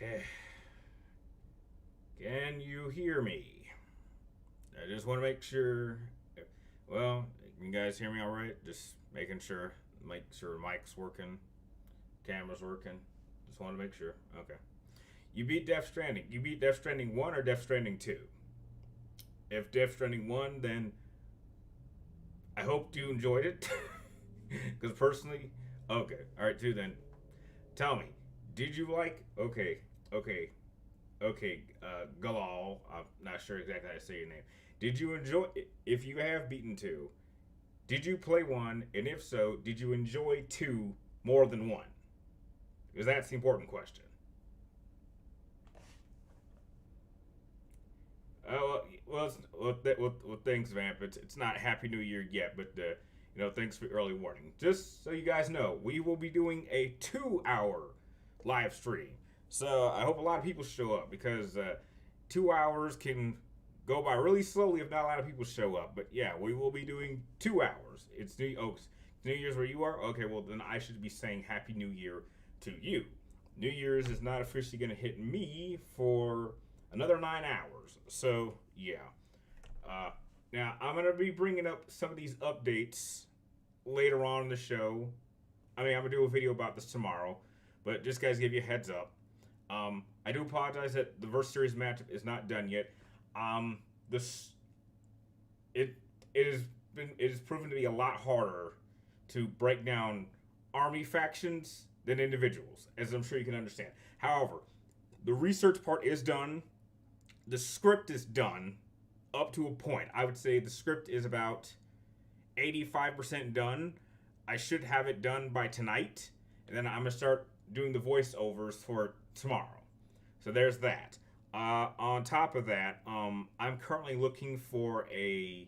Okay. Can you hear me? I just want to make sure. Well, you guys hear me all right? Just making sure. Make sure mic's working, camera's working. Just want to make sure. Okay. You beat Death Stranding. You beat Death Stranding 1 or Death Stranding 2? If Death Stranding 1, then I hope you enjoyed it. Because personally, okay. All right, 2 then. Tell me, did you like. Galal, I'm not sure exactly how to say your name. Did you enjoy, if you have beaten 2, did you play 1? And if so, did you enjoy 2 more than 1? Because that's the important question. Well, thanks, Vamp. It's not Happy New Year yet, but thanks for early warning. Just so you guys know, we will be doing a 2-hour live stream. So I hope a lot of people show up because 2 hours can go by really slowly if not a lot of people show up. But yeah, we will be doing 2 hours. It's New Year's where you are. Okay, well then I should be saying Happy New Year to you. New Year's is not officially going to hit me for another 9 hours. So yeah. Uh, Now I'm gonna be bringing up some of these updates later on in the show. I mean, I'm gonna do a video about this tomorrow, but just guys, give you a heads up. I do apologize that the Verse Series matchup is not done yet. This it it has proven to be a lot harder to break down army factions than individuals, as I'm sure you can understand. However, the research part is done. The script is done up to a point. I would say the script is about 85% done. I should have it done by tonight, and then I'm gonna start doing the voiceovers for tomorrow. So there's that. On top of that, I'm currently looking for a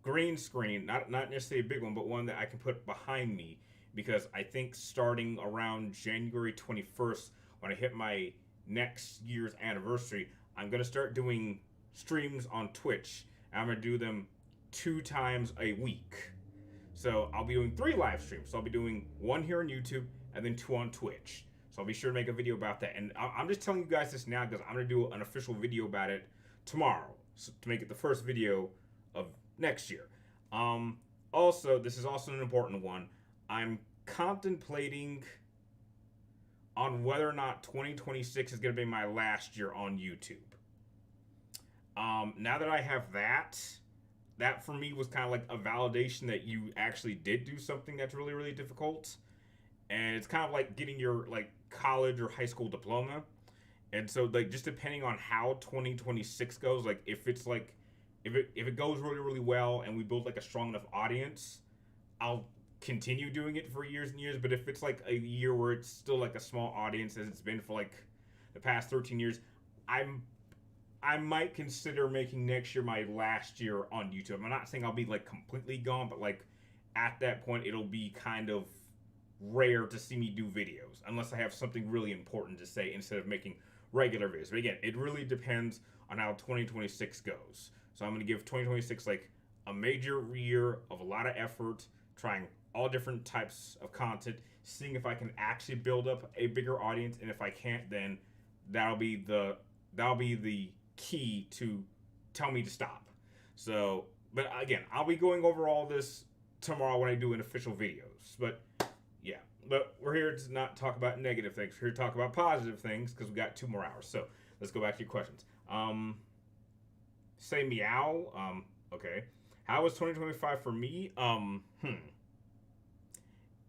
green screen, not necessarily a big one, but one that I can put behind me because I think starting around January 21st, when I hit my next year's anniversary, I'm gonna start doing streams on Twitch. I'm gonna do them 2 times a week. So I'll be doing 3 live streams. So I'll be doing one here on YouTube and then 2 on Twitch. So I'll be sure to make a video about that. And I'm just telling you guys this now because I'm gonna do an official video about it tomorrow, so to make it the first video of next year. Also, this is also an important one. I'm contemplating on whether or not 2026 is gonna be my last year on YouTube. Now that I have that for me was kind of like a validation that you actually did do something that's really, really difficult. And it's kind of like getting your like college or high school diploma. And so like just depending on how 2026 goes, like if it goes really, really well and we build like a strong enough audience, I'll continue doing it for years and years. But if it's like a year where it's still like a small audience as it's been for like the past 13 years, I might consider making next year my last year on YouTube. I'm not saying I'll be like completely gone, but like at that point it'll be kind of rare to see me do videos unless I have something really important to say instead of making regular videos. But again, it really depends on how 2026 goes. So I'm going to give 2026 like a major year of a lot of effort, trying all different types of content, seeing if I can actually build up a bigger audience, and if I can't, then that'll be the key to tell me to stop. So, but again, I'll be going over all this tomorrow when I do an official videos. But yeah, but we're here to not talk about negative things. We're here to talk about positive things because we got 2 more hours. So let's go back to your questions. Say meow. Okay. How was 2025 for me?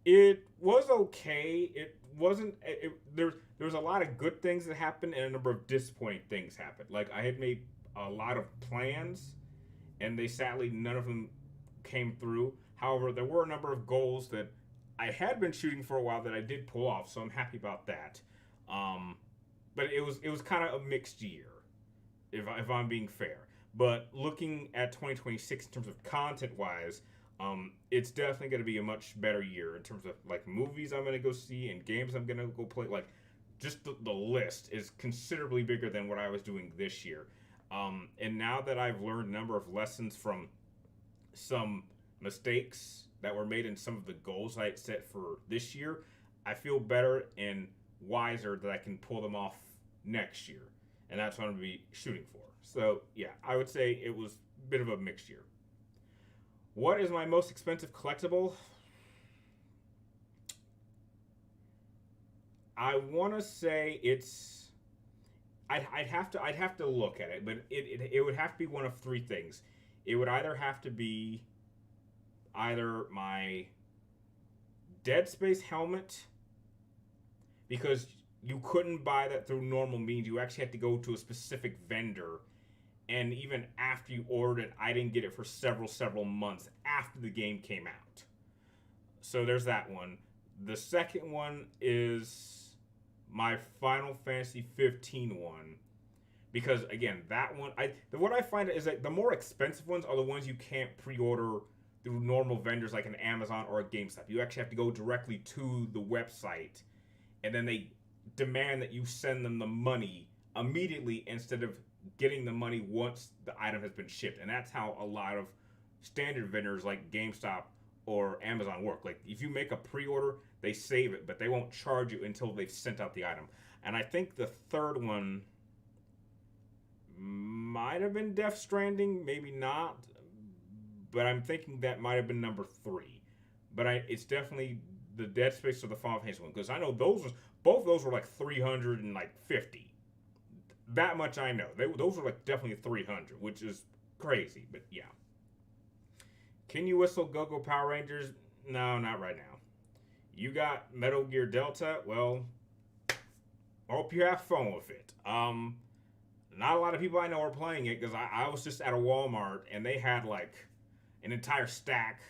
It was okay. It wasn't. There was a lot of good things that happened and a number of disappointing things happened. Like I had made a lot of plans, and they sadly none of them came through. However, there were a number of goals that I had been shooting for a while that I did pull off, so I'm happy about that. But it was kind of a mixed year, if I'm being fair. But looking at 2026 in terms of content wise, it's definitely going to be a much better year in terms of like movies I'm going to go see and games I'm going to go play. Like just the list is considerably bigger than what I was doing this year. And now that I've learned a number of lessons from some mistakes that were made in some of the goals I had set for this year, I feel better in wiser that I can pull them off next year. And that's what I'm going to be shooting for. So, yeah, I would say it was a bit of a mixed year. What is my most expensive collectible? I want to say it's. I'd have to look at it, but it would have to be one of three things. It would either have to be either my Dead Space helmet, because you couldn't buy that through normal means. You actually had to go to a specific vendor, and even after you ordered it, I didn't get it for several months after the game came out. So there's that one. The second one is my Final Fantasy 15 one. Because again, that one, what I find is that the more expensive ones are the ones you can't pre-order through normal vendors like an Amazon or a GameStop. You actually have to go directly to the website, and then they demand that you send them the money immediately instead of getting the money once the item has been shipped. And that's how a lot of standard vendors like GameStop or Amazon work. Like if you make a pre-order, they save it, but they won't charge you until they've sent out the item. And I think the third one might have been Death Stranding, maybe not, but I'm thinking that might have been number 3. But it's definitely the Dead Space or the Final Fantasy one, because I know both of those were like 350. That much I know. Those were like definitely 300, which is crazy, but yeah. Can you whistle Go-Go Power Rangers? No, not right now. You got Metal Gear Delta? Well, I hope you have fun with it. Not a lot of people I know are playing it, because I was just at a Walmart and they had like an entire stack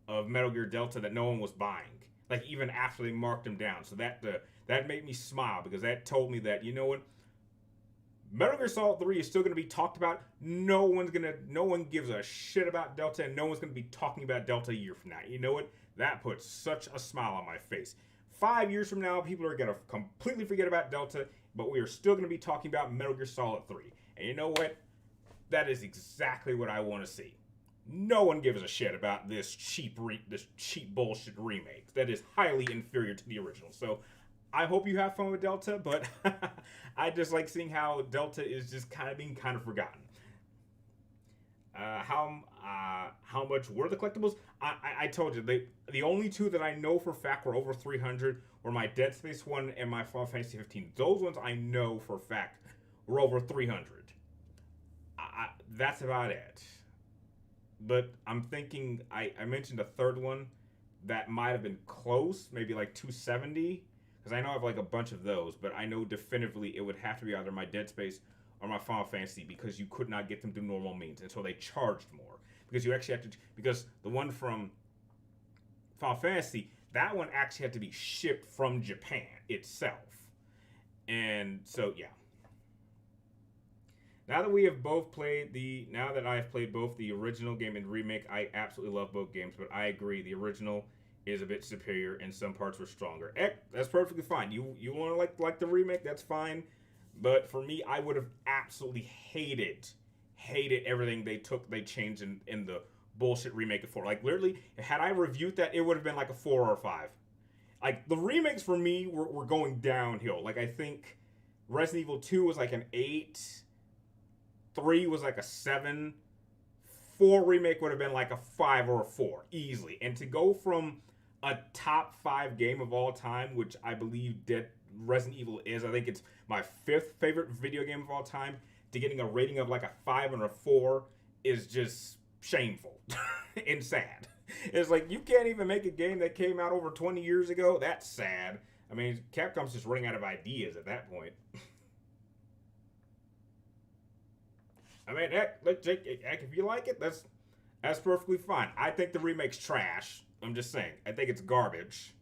of Metal Gear Delta that no one was buying. Like even after they marked them down. So that made me smile, because that told me that, you know what? Metal Gear Solid 3 is still going to be talked about. No one gives a shit about Delta, and no one's going to be talking about Delta a year from now. You know what? That puts such a smile on my face. 5 years from now, people are going to completely forget about Delta, but we are still going to be talking about Metal Gear Solid 3. And you know what? That is exactly what I want to see. No one gives a shit about this cheap bullshit remake that is highly inferior to the original. So I hope you have fun with Delta, but I just like seeing how Delta is just being forgotten. How much were the collectibles? I told you, the only two that I know for a fact were over 300 were my Dead Space one and my Final Fantasy 15. Those ones I know for a fact were over 300. That's about it. But I'm thinking, I mentioned a third one that might have been close, maybe like 270. Because I know I have like a bunch of those, but I know definitively it would have to be either my Dead Space or my Final Fantasy, because you could not get them through normal means, and so they charged more. Because you actually have to, because the one from Final Fantasy, that one actually had to be shipped from Japan itself. And so, yeah. Now that we have both played now that I have played both the original game and remake, I absolutely love both games, but I agree, the original is a bit superior, and some parts were stronger. That's perfectly fine. You want to like the remake, that's fine. But for me, I would have absolutely hated everything they changed in the bullshit remake of 4. Like literally, had I reviewed that, it would have been like a 4 or a 5. Like the remakes for me were going downhill. Like I think Resident Evil 2 was like an 8, 3 was like a 7, 4 remake would have been like a 5 or a 4 easily. And to go from a top 5 game of all time, which I believe Resident Evil is, I think it's my 5th favorite video game of all time, to getting a rating of like a 5 and a 4 is just shameful and sad. It's like, you can't even make a game that came out over 20 years ago? That's sad. I mean, Capcom's just running out of ideas at that point. I mean, heck, if you like it, that's perfectly fine. I think the remake's trash. I'm just saying. I think it's garbage.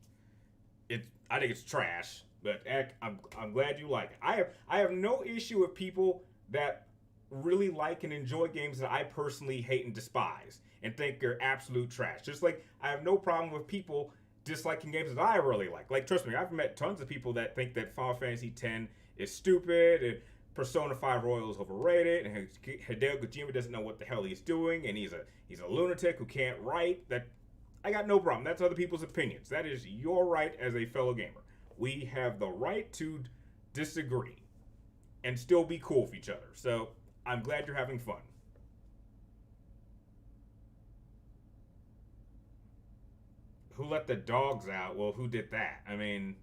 I think it's trash. But heck, I'm glad you like it. I have no issue with people that really like and enjoy games that I personally hate and despise and think they're absolute trash. Just like I have no problem with people disliking games that I really like. Like, trust me, I've met tons of people that think that Final Fantasy X is stupid and Persona 5 Royal is overrated, and Hideo Kojima doesn't know what the hell he's doing, and he's a lunatic who can't write. That I got no problem. That's other people's opinions. That is your right as a fellow gamer. We have the right to disagree and still be cool with each other. So I'm glad you're having fun. Who let the dogs out? Well, who did that? I mean,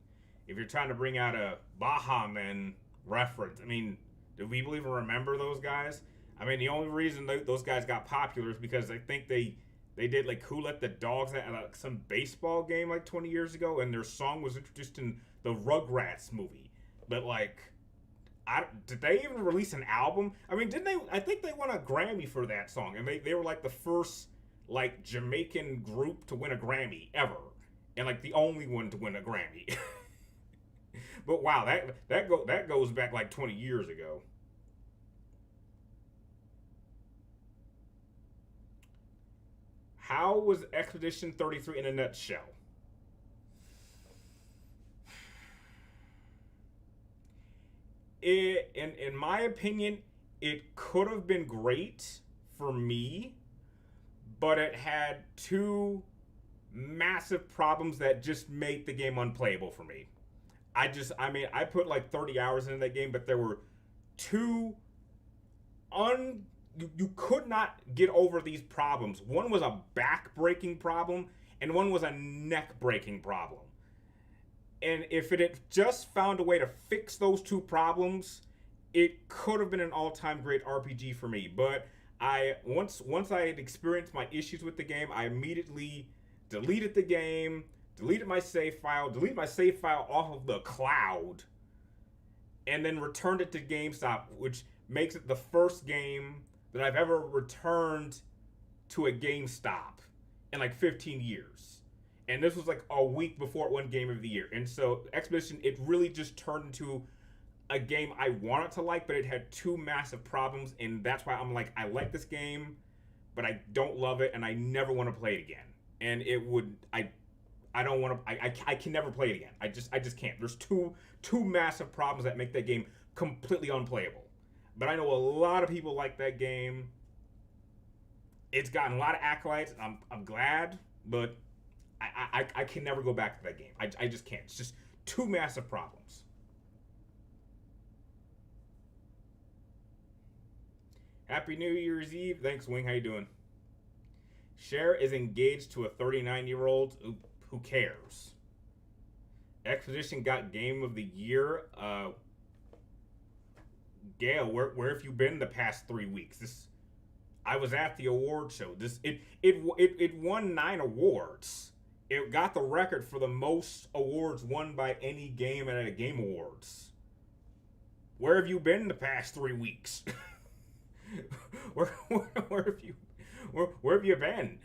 if you're trying to bring out a Baha Men reference, I mean, do we even remember those guys? I mean, the only reason those guys got popular is because I think they did like Who Let the Dogs Out at like some baseball game like 20 years ago, and their song was introduced in the Rugrats movie. But like, did they even release an album? I mean, didn't they? I think they won a Grammy for that song, and they were like the first like Jamaican group to win a Grammy ever, and like the only one to win a Grammy. But wow, that goes back like 20 years ago. How was Expedition 33 in a nutshell? In my opinion, it could have been great for me, but it had two massive problems that just made the game unplayable for me. I mean, I put like 30 hours into that game, but there were two you could not get over these problems. One was a back breaking problem, and one was a neck breaking problem. And if it had just found a way to fix those two problems, it could have been an all-time great RPG for me. But once I had experienced my issues with the game, I immediately deleted the game, deleted my save file, off of the cloud, and then returned it to GameStop, which makes it the first game that I've ever returned to a GameStop in like 15 years. And this was like a week before it won Game of the Year. And so Expedition, it really just turned into a game I wanted to like, but it had two massive problems. And that's why I'm like, I like this game, but I don't love it, and I never want to play it again. And it would, I don't want to, I can never play it again. I just can't. There's two massive problems that make that game completely unplayable. But I know a lot of people like that game. It's gotten a lot of acolytes. I'm glad, but I can never go back to that game. I just can't. It's just two massive problems. Happy New Year's Eve. Thanks, Wing. How you doing? Cher is engaged to a 39-year-old. Who cares? Expedition got Game of the Year. Gail, where have you been the past 3 weeks? I was at the award show. It won 9 awards. It got the record for the most awards won by any game at a Game Awards. Where have you been the past 3 weeks? where have you been?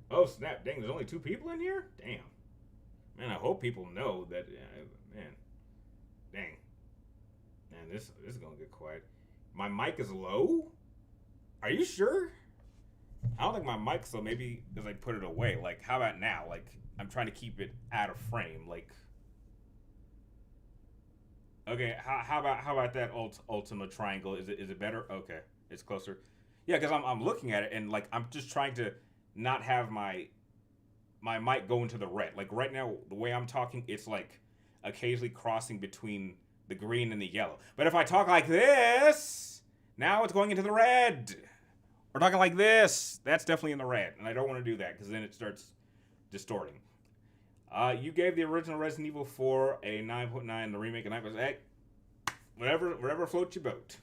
Oh snap! Dang, there's only 2 people in here. Damn, man. I hope people know that. Man, dang. Man, this is gonna get quiet. My mic is low? Are you sure? I don't think my mic's low. Maybe as I put it away. Like, how about now? Like, I'm trying to keep it out of frame. Like, okay. How about that Ultima triangle? Is it better? Okay, it's closer. Yeah, because I'm looking at it and like I'm just trying to not have my mic go into the red. Like right now, the way I'm talking, it's like occasionally crossing between the green and the yellow. But if I talk like this, now it's going into the red. Or talking like this, that's definitely in the red. And I don't want to do that because then it starts distorting. You gave the original Resident Evil 4 a 9.9, the remake a 9.8. Hey, whatever floats your boat.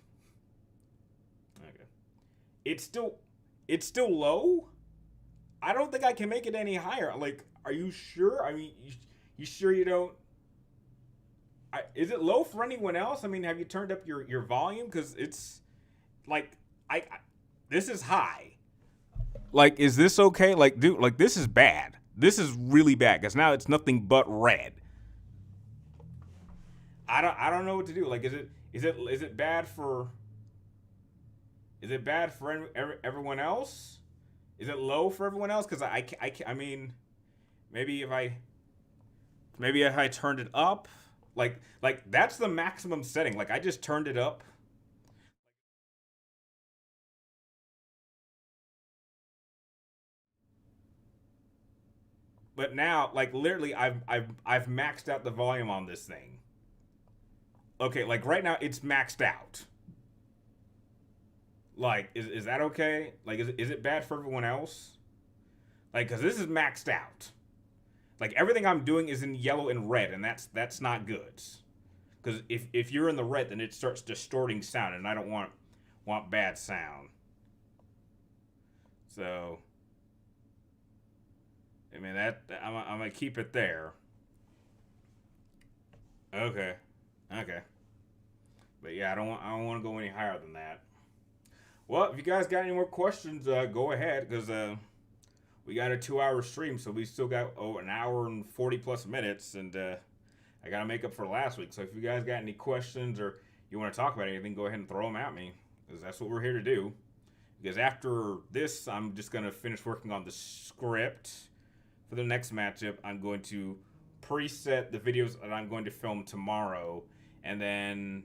Okay. It's still low? I don't think I can make it any higher. Like, are you sure? I mean, you sure you don't? Is it low for anyone else? I mean, have you turned up your volume? Because it's like this is high. Like, is this okay? Like, dude, like this is bad. This is really bad because now it's nothing but red. I don't know what to do. Like, is it bad for? Is it bad for everyone else? Is it low for everyone else? Because I mean, maybe if I turned it up. Like that's the maximum setting. Like I just turned it up. But now, like literally, I've maxed out the volume on this thing. Okay, like right now it's maxed out. Like, is that okay? Like, is it bad for everyone else? Like, cause this is maxed out. Like everything I'm doing is in yellow and red, and that's not good. Because if you're in the red, then it starts distorting sound, and I don't want bad sound. So, I mean I'm gonna keep it there. Okay, okay. But yeah, I don't want to go any higher than that. Well, if you guys got any more questions, go ahead because we got a 2 hour stream, so we still got an hour and 40 plus minutes, and I gotta make up for last week. So if you guys got any questions or you want to talk about anything, go ahead and throw them at me because that's what we're here to do. Because after this, I'm just gonna finish working on the script for the next matchup. I'm going to preset the videos that I'm going to film tomorrow, and then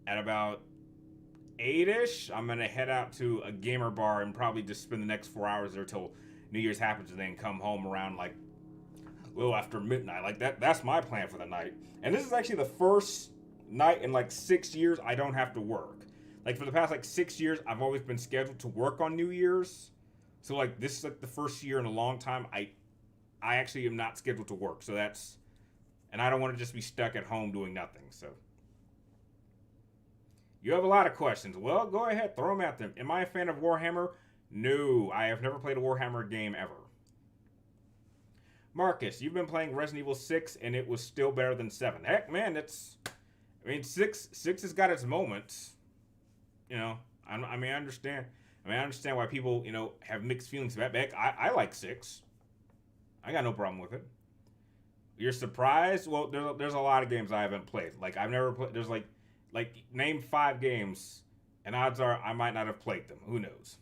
at about 8ish, I'm gonna head out to a gamer bar and probably just spend the next 4 hours there till New Year's happens, and then come home around like a little after midnight. Like that's my plan for the night. And this is actually the first night in like 6 years I don't have to work. Like for the past like 6 years, I've always been scheduled to work on New Year's. So like this is like the first year in a long time I actually am not scheduled to work. So that's, and I don't want to just be stuck at home doing nothing. So you have a lot of questions. Well, go ahead, throw them at them. Am I a fan of Warhammer? No, I have never played a Warhammer game ever. Marcus, you've been playing Resident Evil 6 and it was still better than 7. Heck, man, I mean, 6 has got its moments. You know, I understand. I understand why people, have mixed feelings about it. I like 6. I got no problem with it. You're surprised? Well, there's a lot of games I haven't played. Like, I've never played, there's like, name 5 games, and odds are I might not have played them. Who knows?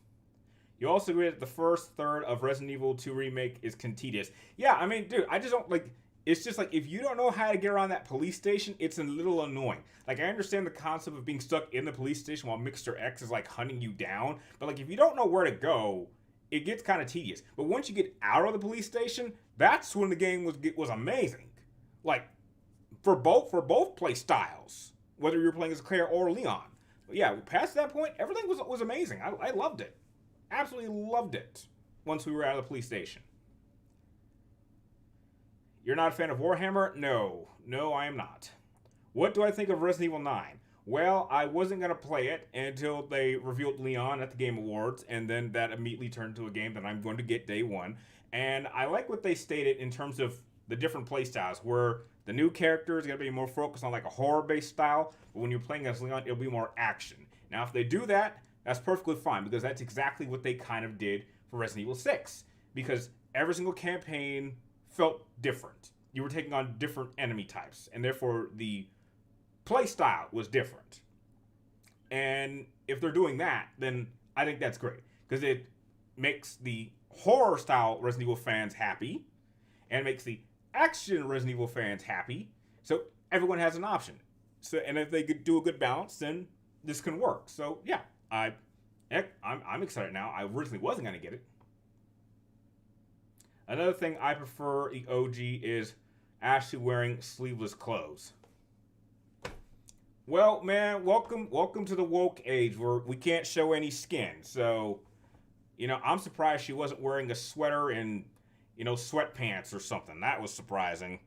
You also agree that the first third of Resident Evil 2 Remake is tedious. Yeah, I mean, dude, I just don't, it's just if you don't know how to get around that police station, it's a little annoying. Like, I understand the concept of being stuck in the police station while Mr. X is, hunting you down, but, if you don't know where to go, it gets kind of tedious. But once you get out of the police station, that's when the game was amazing. For both play styles, whether you're playing as Claire or Leon. But yeah, past that point, everything was amazing. I loved it. Absolutely loved it once we were out of the police station. You're not a fan of Warhammer? No, I am not. What do I think of Resident Evil 9? Well, I wasn't going to play it until they revealed Leon at the Game Awards, and then that immediately turned to a game that I'm going to get day one. And I like what they stated in terms of the different playstyles, where the new character is going to be more focused on a horror-based style, but when you're playing as Leon, it'll be more action. Now, if they do that, that's perfectly fine, because that's exactly what they kind of did for Resident Evil 6. Because every single campaign felt different. You were taking on different enemy types, and therefore the play style was different. And if they're doing that, then I think that's great, because it makes the horror style Resident Evil fans happy, and makes the action Resident Evil fans happy, so everyone has an option. So, and if they could do a good balance, then this can work. So yeah, I'm excited now. I originally wasn't going to get it. Another thing I prefer the OG is Ashley wearing sleeveless clothes. Well, man, welcome to the woke age where we can't show any skin. So, I'm surprised she wasn't wearing a sweater and, sweatpants or something. That was surprising.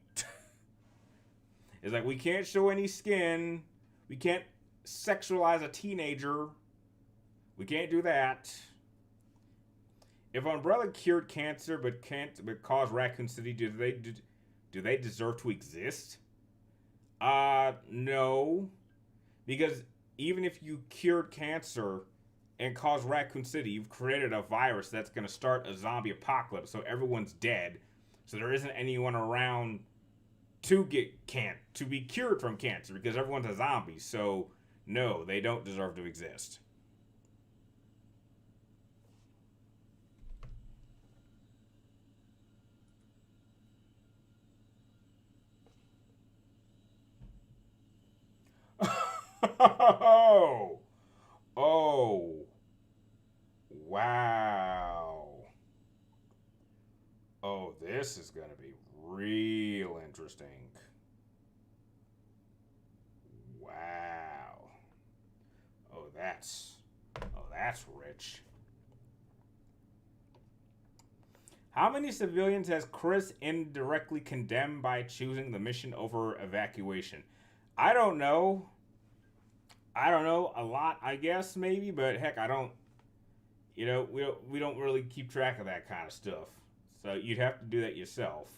It's we can't show any skin. We can't sexualize a teenager. We can't do that. If Umbrella cured cancer but caused Raccoon City, do they deserve to exist? No. Because even if you cured cancer and caused Raccoon City, you've created a virus that's going to start a zombie apocalypse, so everyone's dead. So there isn't anyone around to be cured from cancer because everyone's a zombie. So no, they don't deserve to exist. Oh, wow. Oh, Oh, this is gonna be real interesting. Wow. Oh, that's rich. How many civilians has Chris indirectly condemned by choosing the mission over evacuation? I don't know. I don't know. A lot, I guess, maybe, but heck, I don't. We don't really keep track of that kind of stuff. So you'd have to do that yourself.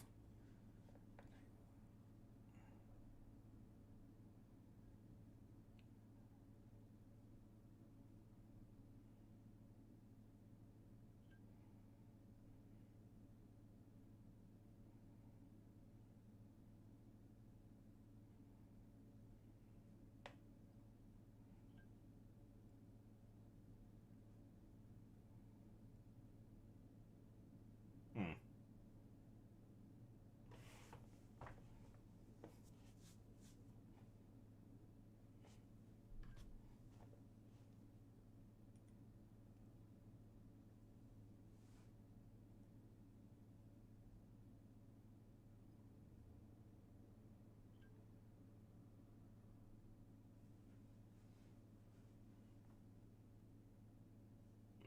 Hmm.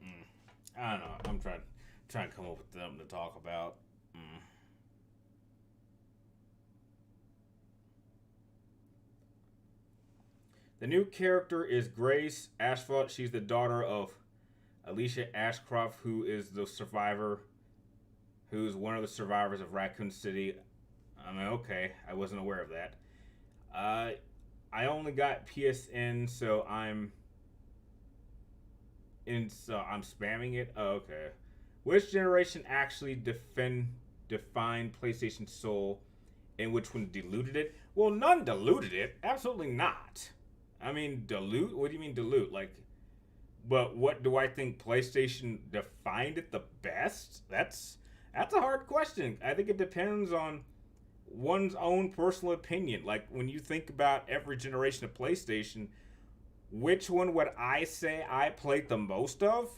Mm. I don't know. I'm trying to come up with something to talk about. Mm. The new character is Grace Ashford. She's the daughter of Alicia Ashcroft, who is the survivor, who's one of the survivors of Raccoon City. I mean, okay, I wasn't aware of that. Uh, I only got PSN, so I'm spamming it. Oh, okay. Which generation actually defined PlayStation Soul, and which one diluted it? Well, none diluted it. Absolutely not. I mean, dilute? What do you mean dilute? Like, but what do I think PlayStation defined it the best? That's a hard question. I think it depends on one's own personal opinion. Like when you think about every generation of PlayStation, which one would I say I played the most of?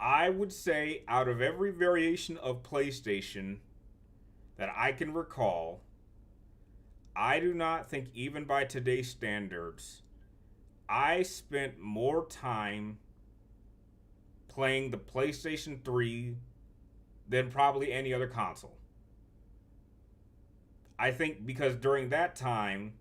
I would say out of every variation of PlayStation that I can recall, I do not think even by today's standards I spent more time playing the PlayStation 3 than probably any other console. I think because during that time,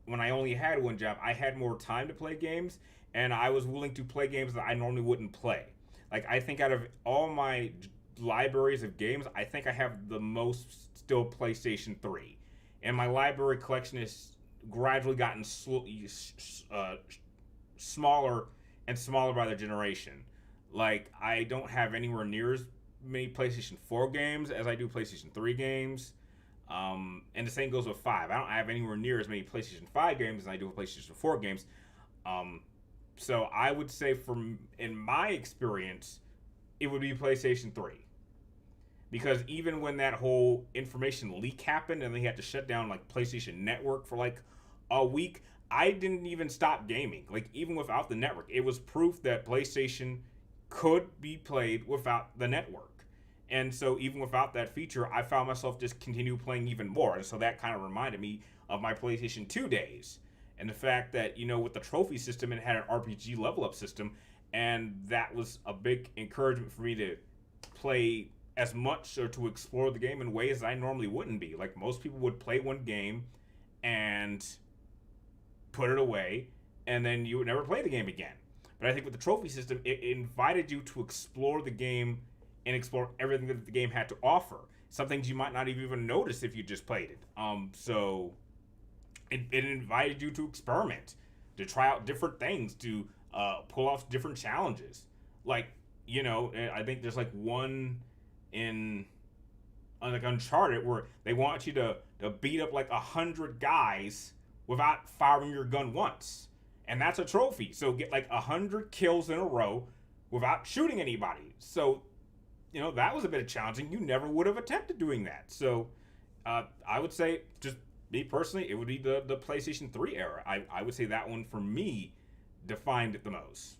when I only had one job, I had more time to play games, and I was willing to play games that I normally wouldn't play. Like, I think out of all my libraries of games, I think I have the most still PlayStation 3. And my library collection has gradually gotten smaller and smaller by the generation. Like, I don't have anywhere near as many PlayStation 4 games as I do PlayStation 3 games. And the same goes with 5. I don't have anywhere near as many PlayStation 5 games as I do with PlayStation 4 games. Um, so I would say, from in my experience, it would be PlayStation 3. Because even when that whole information leak happened and they had to shut down like PlayStation Network for like a week, I didn't even stop gaming. Like even without the network, it was proof that PlayStation could be played without the network. And so even without that feature, I found myself just continue playing even more. And so that kind of reminded me of my PlayStation 2 days. And the fact that, with the trophy system, it had an RPG level up system. And that was a big encouragement for me to play as much or to explore the game in ways I normally wouldn't be. Like most people would play one game and put it away, and then you would never play the game again. But I think with the trophy system, it invited you to explore the game and explore everything that the game had to offer. Some things you might not even notice if you just played it. So it invited you to experiment, to try out different things, to pull off different challenges. Like, I think there's like one in like Uncharted where they want you to beat up like 100 guys without firing your gun once. And that's a trophy. So get like 100 kills in a row without shooting anybody. So, that was a bit challenging. You never would have attempted doing that. So I would say, just me personally, it would be the PlayStation 3 era. I would say that one for me defined it the most.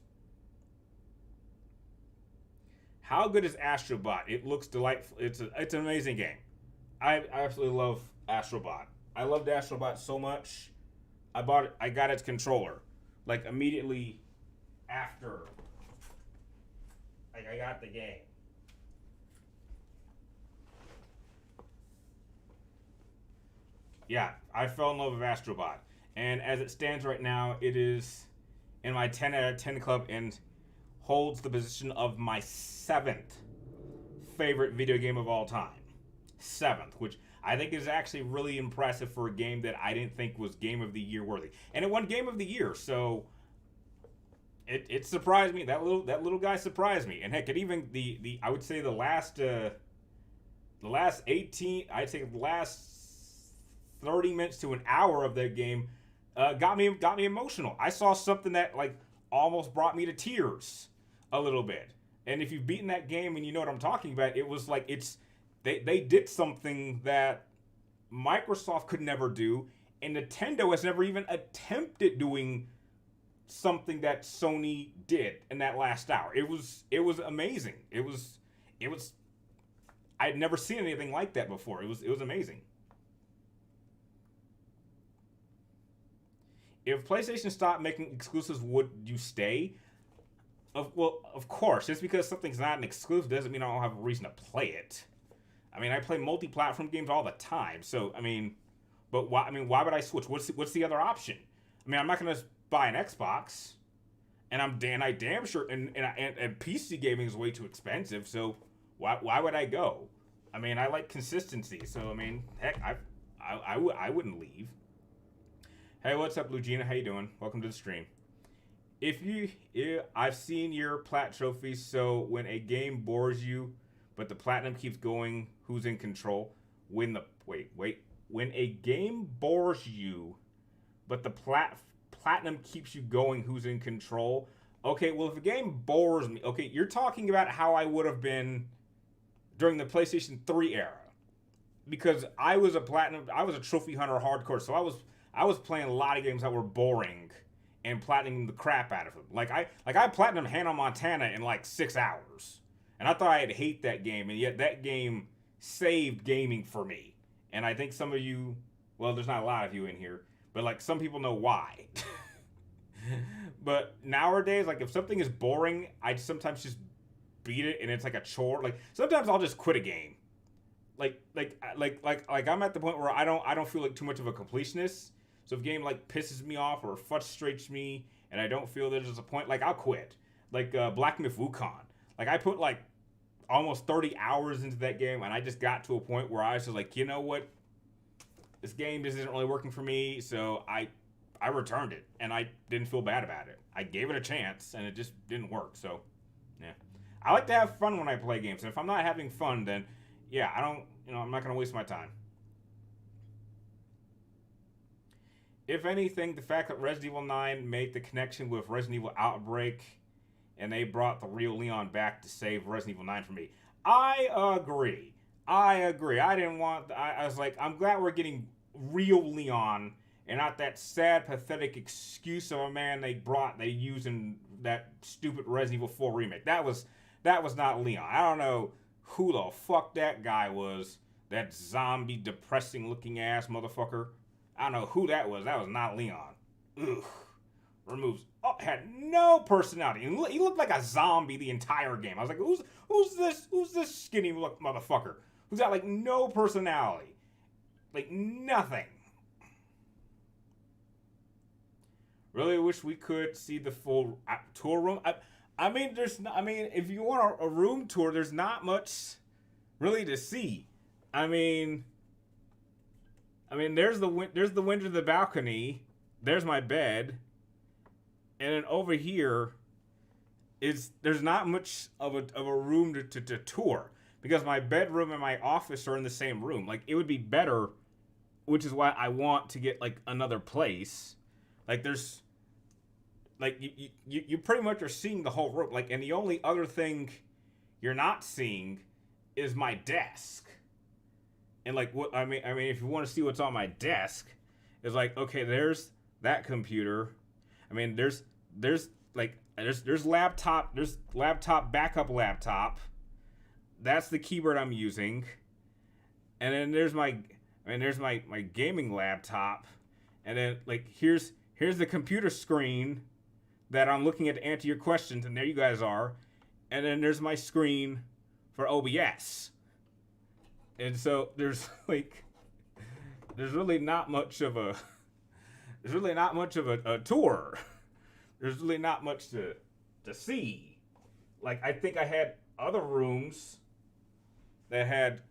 How good is Astrobot? It looks delightful. It's an amazing game. I absolutely love Astrobot. I loved Astrobot so much. I got its controller like immediately after I got the game. Yeah, I fell in love with Astrobot. And as it stands right now, it is in my 10 out of 10 club and holds the position of my 7th favorite video game of all time. 7th, which I think is actually really impressive for a game that I didn't think was Game of the Year worthy. And it won Game of the Year, so it surprised me. That little guy surprised me. And heck, it even the I would say the last 18, I'd say the last 30 minutes to an hour of that game got me emotional. I saw something that like almost brought me to tears a little bit. And if you've beaten that game and you know what I'm talking about, it was like they did something that Microsoft could never do, and Nintendo has never even attempted doing something that Sony did in that last hour. It was amazing. It was I'd never seen anything like that before. It was amazing. If PlayStation stopped making exclusives, would you stay? Well, of course. Just because something's not an exclusive doesn't mean I don't have a reason to play it. I mean, I play multi-platform games all the time. So, I mean, but why? I mean, why would I switch? What's the other option? I mean, I'm not gonna buy an Xbox, and I damn sure and PC gaming is way too expensive. So, why would I go? I mean, I like consistency. So, I mean, heck, I wouldn't leave. Hey, what's up, Lugina? How you doing? Welcome to the stream. I've seen your plat trophies. So when a game bores you, but the platinum keeps going, who's in control? When a game bores you, but the platinum keeps you going, who's in control? Okay, well, if a game bores me, okay, you're talking about how I would have been during the PlayStation 3 era, because I was a trophy hunter hardcore, so I was playing a lot of games that were boring and platinum the crap out of them. Like I platinumed Hannah Montana in like 6 hours. And I thought I'd hate that game, and yet that game saved gaming for me. And I think some of you, well, there's not a lot of you in here, but like some people know why. But nowadays, like if something is boring, I sometimes just beat it and it's like a chore. Like sometimes I'll just quit a game. Like I'm at the point where I don't feel like too much of a completionist. So if a game like pisses me off or frustrates me and I don't feel there's a point, like I'll quit. Like Black Myth Wukong. Like I put like almost 30 hours into that game and I just got to a point where I was just like, you know what? This game just isn't really working for me, so I returned it and I didn't feel bad about it. I gave it a chance and it just didn't work. So yeah. I like to have fun when I play games. And if I'm not having fun, then yeah, I'm not gonna waste my time. If anything, the fact that Resident Evil 9 made the connection with Resident Evil Outbreak and they brought the real Leon back to save Resident Evil 9 for me. I agree. I was like, I'm glad we're getting real Leon and not that sad, pathetic excuse of a man they used in that stupid Resident Evil 4 remake. That was not Leon. I don't know who the fuck that guy was. That zombie, depressing looking ass motherfucker. I don't know who that was. That was not Leon. Ugh. Had no personality. He looked like a zombie the entire game. I was like, who's this skinny motherfucker? Who's got like no personality? Like nothing. Really wish we could see the full tour room. I mean, if you want a room tour, there's not much really to see. I mean, there's the window to the balcony. There's my bed, and then over here there's not much of a room to tour because my bedroom and my office are in the same room. Like it would be better, which is why I want to get like another place. Like there's, like you pretty much are seeing the whole room. Like, and the only other thing you're not seeing is my desk. And like what I mean, if you want to see what's on my desk, it's like, okay, there's that computer. I mean, there's laptop, there's laptop, backup laptop. that's the keyboard I'm using. And then there's my gaming laptop. And then like here's the computer screen that I'm looking at to answer your questions, and there you guys are. And then there's my screen for OBS. And so there's really not much of a tour. There's really not much to see. Like, I think I had other rooms that had,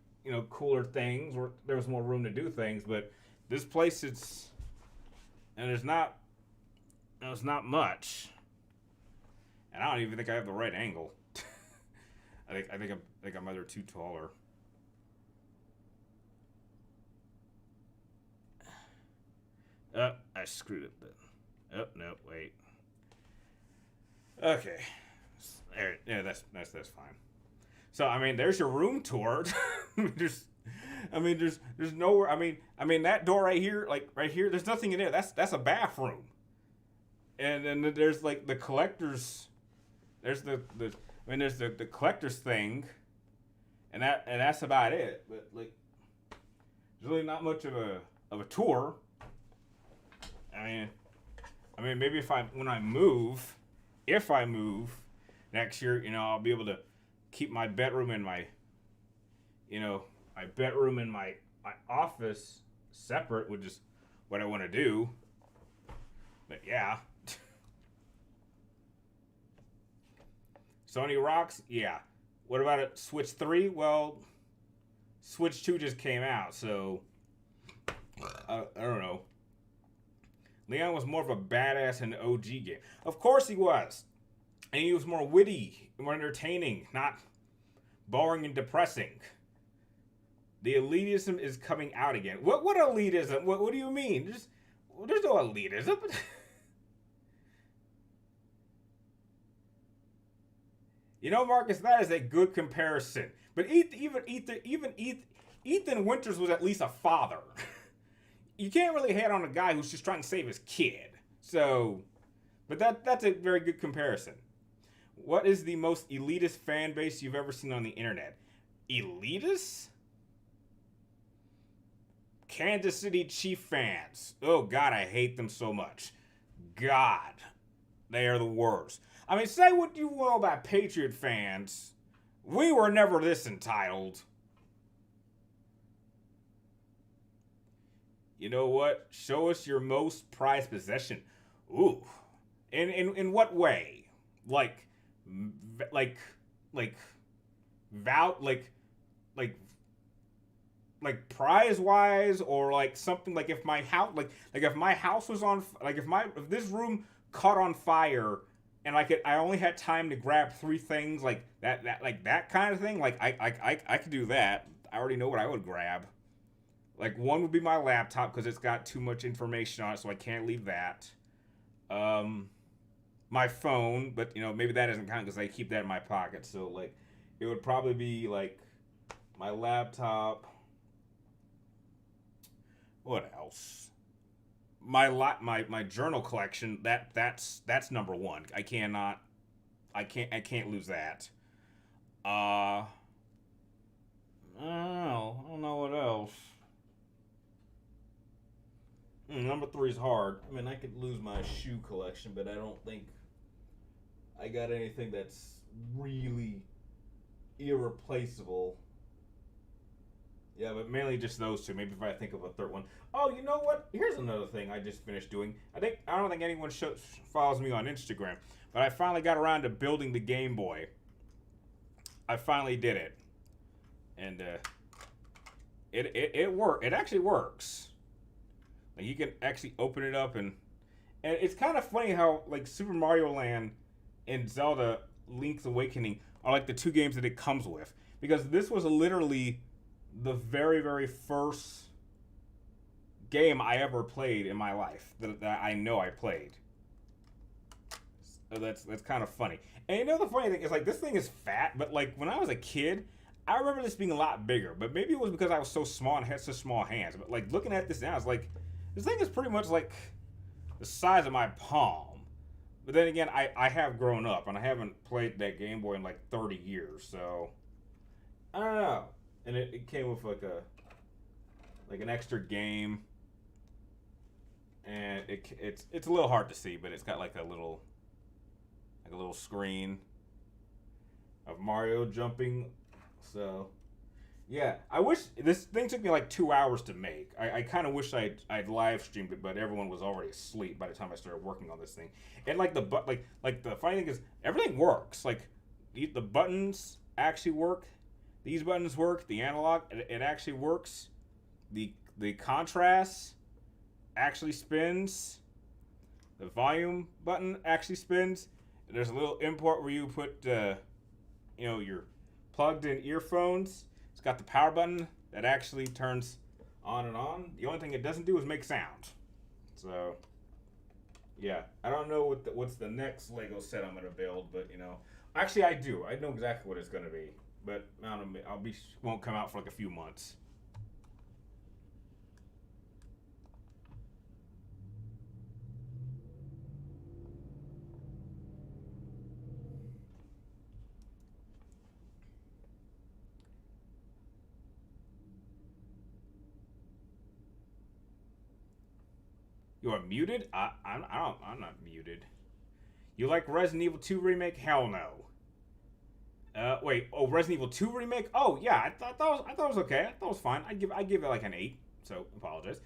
cooler things where there was more room to do things, but this place there's not much. And I don't even think I have the right angle. I think I'm either too taller. I screwed it. Oh no, wait. Okay, there. Yeah, that's fine. So I mean, there's your room tour. there's nowhere. I mean that door right here, like right here. There's nothing in there. That's a bathroom. And then there's like the collector's. There's there's the collector's thing, and that's about it. But like, there's really not much of a tour. I mean, maybe if I move next year, I'll be able to keep my bedroom and my office separate, which is what I want to do. But yeah. Sony rocks? Yeah. What about it? Switch 3? Well, Switch 2 just came out, so I don't know. Leon was more of a badass in the OG game. Of course he was. And he was more witty, more entertaining, not boring and depressing. The elitism is coming out again. What elitism? What do you mean? There's no elitism. Marcus, that is a good comparison. But even Ethan Winters was at least a father. You can't really hate on a guy who's just trying to save his kid. So, but that's a very good comparison. What is the most elitist fan base you've ever seen on the internet? Elitist? Kansas City Chief fans. Oh, God, I hate them so much. God, they are the worst. I mean, say what you will about Patriot fans. We were never this entitled. You know what? Show us your most prized possession. Ooh. In what way? Like prize wise, or like something like if my house if my house was on if this room caught on fire and I only had time to grab 3 things like that kind of thing, like I could do that. I already know what I would grab. Like, one would be my laptop because it's got too much information on it, so I can't leave that. My phone, but maybe that doesn't count because I keep that in my pocket. So like, it would probably be like my laptop. What else? My journal collection. That's number 1. I can't lose that. I don't know what else. Number 3 is hard. I mean, I could lose my shoe collection, but I don't think I got anything that's really irreplaceable. Yeah, but mainly just those 2. Maybe if I think of a third one. Oh, you know what? Here's another thing I just finished doing. I don't think anyone follows me on Instagram, but I finally got around to building the Game Boy. I finally did it, and it worked. It actually works. Like, you can actually open it up, and it's kind of funny how like Super Mario Land and Zelda Link's Awakening are like the 2 games that it comes with, because this was literally the very, very first game I ever played in my life that I know I played. So that's kind of funny. And the funny thing is, like, this thing is fat, but like when I was a kid, I remember this being a lot bigger. But maybe it was because I was so small and had such small hands. But like looking at this now, it's like this thing is pretty much like the size of my palm. But then again, I have grown up and I haven't played that Game Boy in like 30 years. So I don't know. And it came with like an extra game, and it's a little hard to see, but it's got like a little screen of Mario jumping. So yeah, I wish this thing took me like 2 hours to make. I kind of wish I'd live streamed it, but everyone was already asleep by the time I started working on this thing. And like the funny thing is everything works. Like the buttons actually work. These buttons work. The analog it actually works. The contrast actually spins. The volume button actually spins. There's a little import where you put your plugged in earphones. It's got the power button that actually turns on and on. The only thing it doesn't do is make sound. So yeah, I don't know what's the next Lego set I'm gonna build, but actually I do. I know exactly what it's gonna be, but I don't know. Won't come out for like a few months. You are muted? I'm not muted. You like Resident Evil 2 remake? Hell no. Wait. Oh, Resident Evil 2 remake? Oh yeah, I thought it was okay. I thought it was fine. I give it like an 8. So apologize.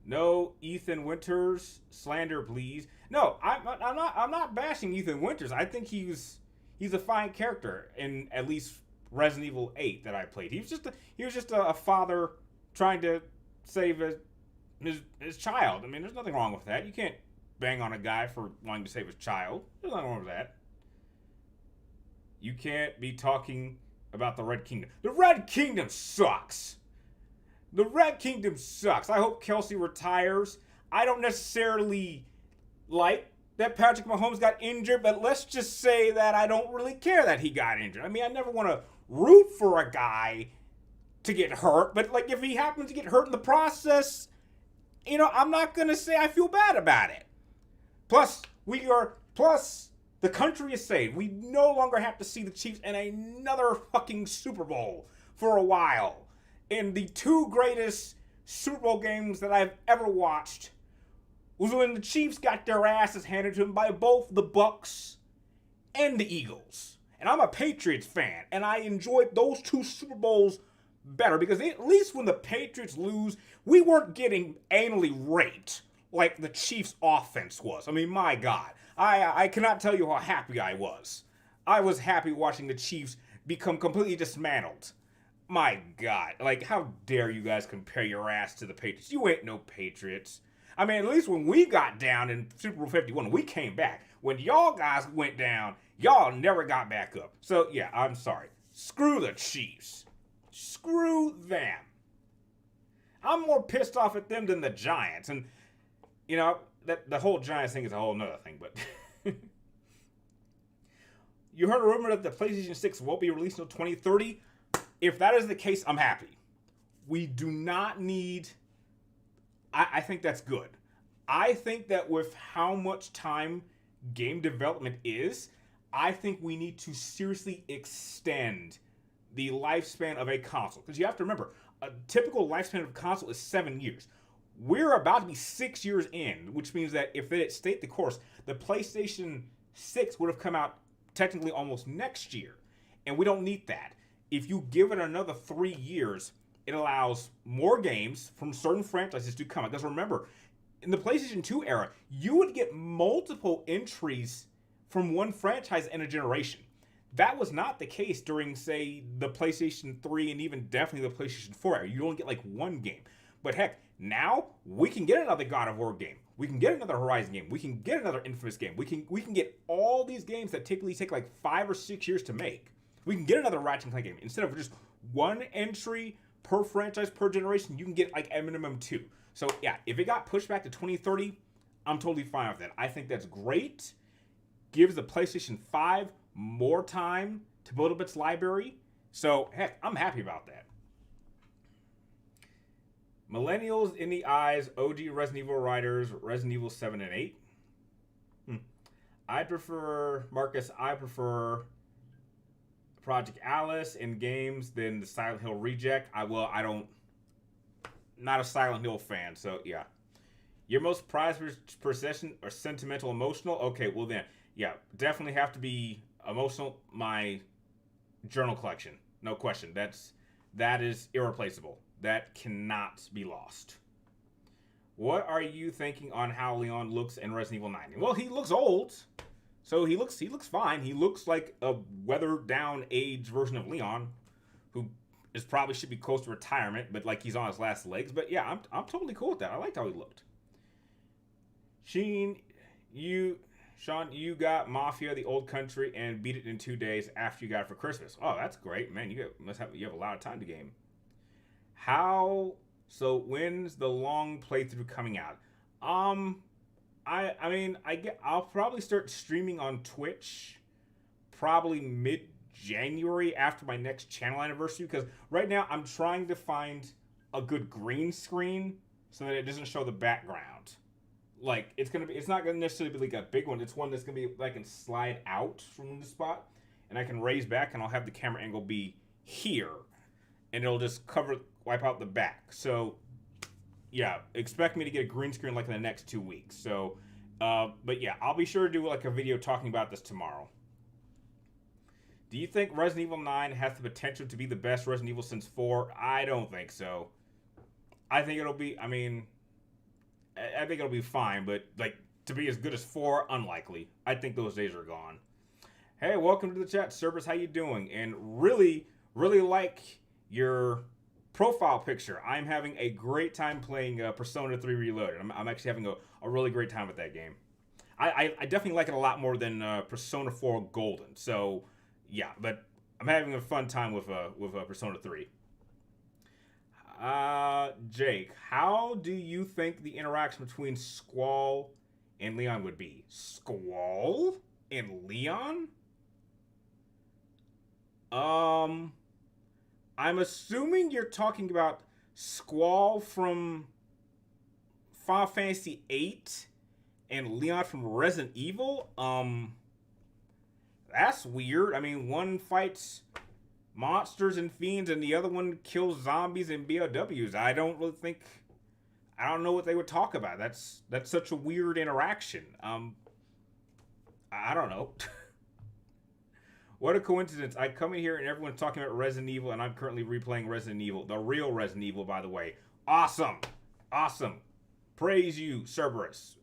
No Ethan Winters slander, please. No, I'm not bashing Ethan Winters. I think he's a fine character in at least Resident Evil 8 that I played. He was just a father trying to save his child. I mean, there's nothing wrong with that. You can't bang on a guy for wanting to save his child. There's nothing wrong with that. You can't be talking about the Red Kingdom. The Red Kingdom sucks. The Red Kingdom sucks. I hope Kelsey retires. I don't necessarily like that Patrick Mahomes got injured, but let's just say that I don't really care that he got injured. I mean, I never want to root for a guy to get hurt, but like if he happens to get hurt in the process, I'm not going to say I feel bad about it. Plus, the country is saved. We no longer have to see the Chiefs in another fucking Super Bowl for a while. And the two greatest Super Bowl games that I've ever watched was when the Chiefs got their asses handed to them by both the Bucks and the Eagles. And I'm a Patriots fan, and I enjoyed those two Super Bowls better because at least when the Patriots lose, we weren't getting anally raped like the Chiefs offense was. I mean, my God, I cannot tell you how happy I was. I was happy watching the Chiefs become completely dismantled. My God, like how dare you guys compare your ass to the Patriots? You ain't no Patriots. I mean, at least when we got down in Super Bowl 51, we came back. When y'all guys went down, y'all never got back up. So yeah, I'm sorry. Screw the Chiefs. Screw them. I'm more pissed off at them than the Giants. And, that the whole Giants thing is a whole nother thing. But you heard a rumor that the PlayStation 6 won't be released until 2030. If that is the case, I'm happy. We do not need... I think that's good. I think that with how much time game development is, I think we need to seriously extend the lifespan of a console. Because you have to remember, a typical lifespan of a console is 7 years. We're about to be 6 years in, which means that if they stayed the course, the PlayStation 6 would have come out technically almost next year. And we don't need that. If you give it another 3 years, it allows more games from certain franchises to come out. Because remember, in the PlayStation 2 era, you would get multiple entries from one franchise in a generation. That was not the case during, say, the PlayStation 3 and even definitely the PlayStation 4 era. You only get like one game. But heck, now we can get another God of War game. We can get another Horizon game. We can get another Infamous game. We can get all these games that typically take like 5 or 6 years to make. We can get another Ratchet & Clank game. Instead of just one entry per franchise per generation, you can get like a minimum 2. So yeah, if it got pushed back to 2030, I'm totally fine with that. I think that's great. Gives the PlayStation 5 more time to build up its library. So heck, I'm happy about that. Millennials in the eyes, OG Resident Evil writers, Resident Evil 7 and 8. I prefer Project Alice in games than the Silent Hill reject. I don't, not a Silent Hill fan, so yeah. Your most prized possession or sentimental, emotional? Okay, well then, yeah, definitely have to be emotional. My journal collection, no question. That is irreplaceable. That cannot be lost. What are you thinking on how Leon looks in Resident Evil 9? Well, he looks old, so he looks fine. He looks like a weathered down age version of Leon, who is probably should be close to retirement, but like he's on his last legs. But yeah, I'm totally cool with that. I liked how he looked. Sean, you got Mafia, the old country, and beat it in 2 days after you got it for Christmas. Oh, that's great, man. You have a lot of time to game. So when's the long playthrough coming out? I'll probably start streaming on Twitch probably mid-January after my next channel anniversary, because right now I'm trying to find a good green screen so that it doesn't show the background. Like, it's not gonna necessarily be like a big one. It's one that's gonna be, I can slide out from the spot and I can raise back, and I'll have the camera angle be here, and it'll just wipe out the back. So yeah, expect me to get a green screen like in the next 2 weeks. So but yeah, I'll be sure to do like a video talking about this tomorrow. Do you think Resident Evil 9 has the potential to be the best Resident Evil since 4? I don't think so. I think it'll be, I think it'll be fine, but like to be as good as 4, unlikely. I think those days are gone. Hey, welcome to the chat, Cerberus. How you doing? And really, really like your profile picture. I'm having a great time playing Persona 3 Reloaded. I'm actually having a really great time with that game. I definitely like it a lot more than Persona 4 Golden. So yeah, but I'm having a fun time with Persona 3. Jake, how do you think the interaction between Squall and Leon would be? Squall and Leon? I'm assuming you're talking about Squall from Final Fantasy VIII and Leon from Resident Evil. That's weird. I mean, one fights monsters and fiends and the other one kills zombies and BOWs. I don't know what they would talk about. That's such a weird interaction. I don't know. What a coincidence. I come in here and everyone's talking about Resident Evil, and I'm currently replaying Resident Evil. The real Resident Evil, by the way. Awesome. Awesome. Praise you, Cerberus.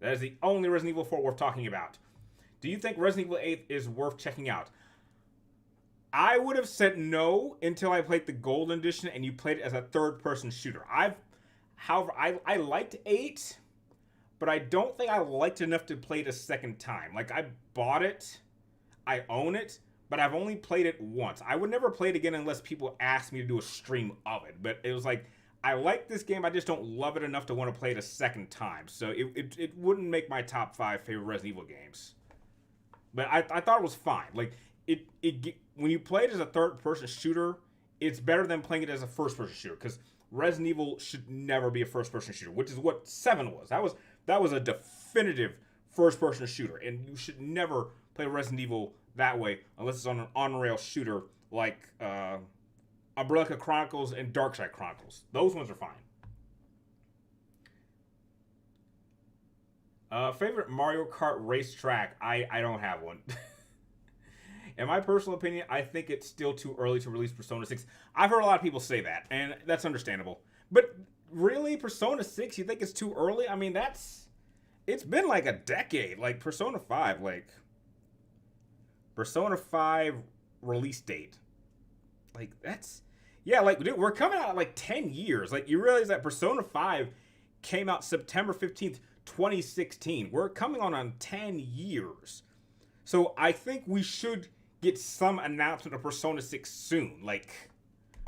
That is the only Resident Evil 4 worth talking about. Do you think Resident Evil 8 is worth checking out? I would have said no until I played the Golden Edition and you played it as a third-person shooter. However, I liked 8, but I don't think I liked it enough to play it a second time. Like, I bought it, I own it, but I've only played it once. I would never play it again unless people asked me to do a stream of it. But it was like, I like this game, I just don't love it enough to want to play it a second time. So it wouldn't make my top 5 favorite Resident Evil games. But I thought it was fine. Like, when you play it as a third-person shooter, it's better than playing it as a first-person shooter, because Resident Evil should never be a first-person shooter, which is what 7 was. That was a definitive first-person shooter, and you should never play Resident Evil that way unless it's on an on-rail shooter like Umbrella Chronicles and Darkside Chronicles. Those ones are fine. Favorite Mario Kart racetrack? I don't have one. In my personal opinion, I think it's still too early to release Persona 6. I've heard a lot of people say that, and that's understandable. But really, Persona 6, you think it's too early? I mean, it's been like a decade. Like, Persona 5, Persona 5 release date. Like, dude, we're coming out like 10 years. Like, you realize that Persona 5 came out September 15th, 2016. We're coming on 10 years. So I think we should get some announcement of Persona 6 soon. Like,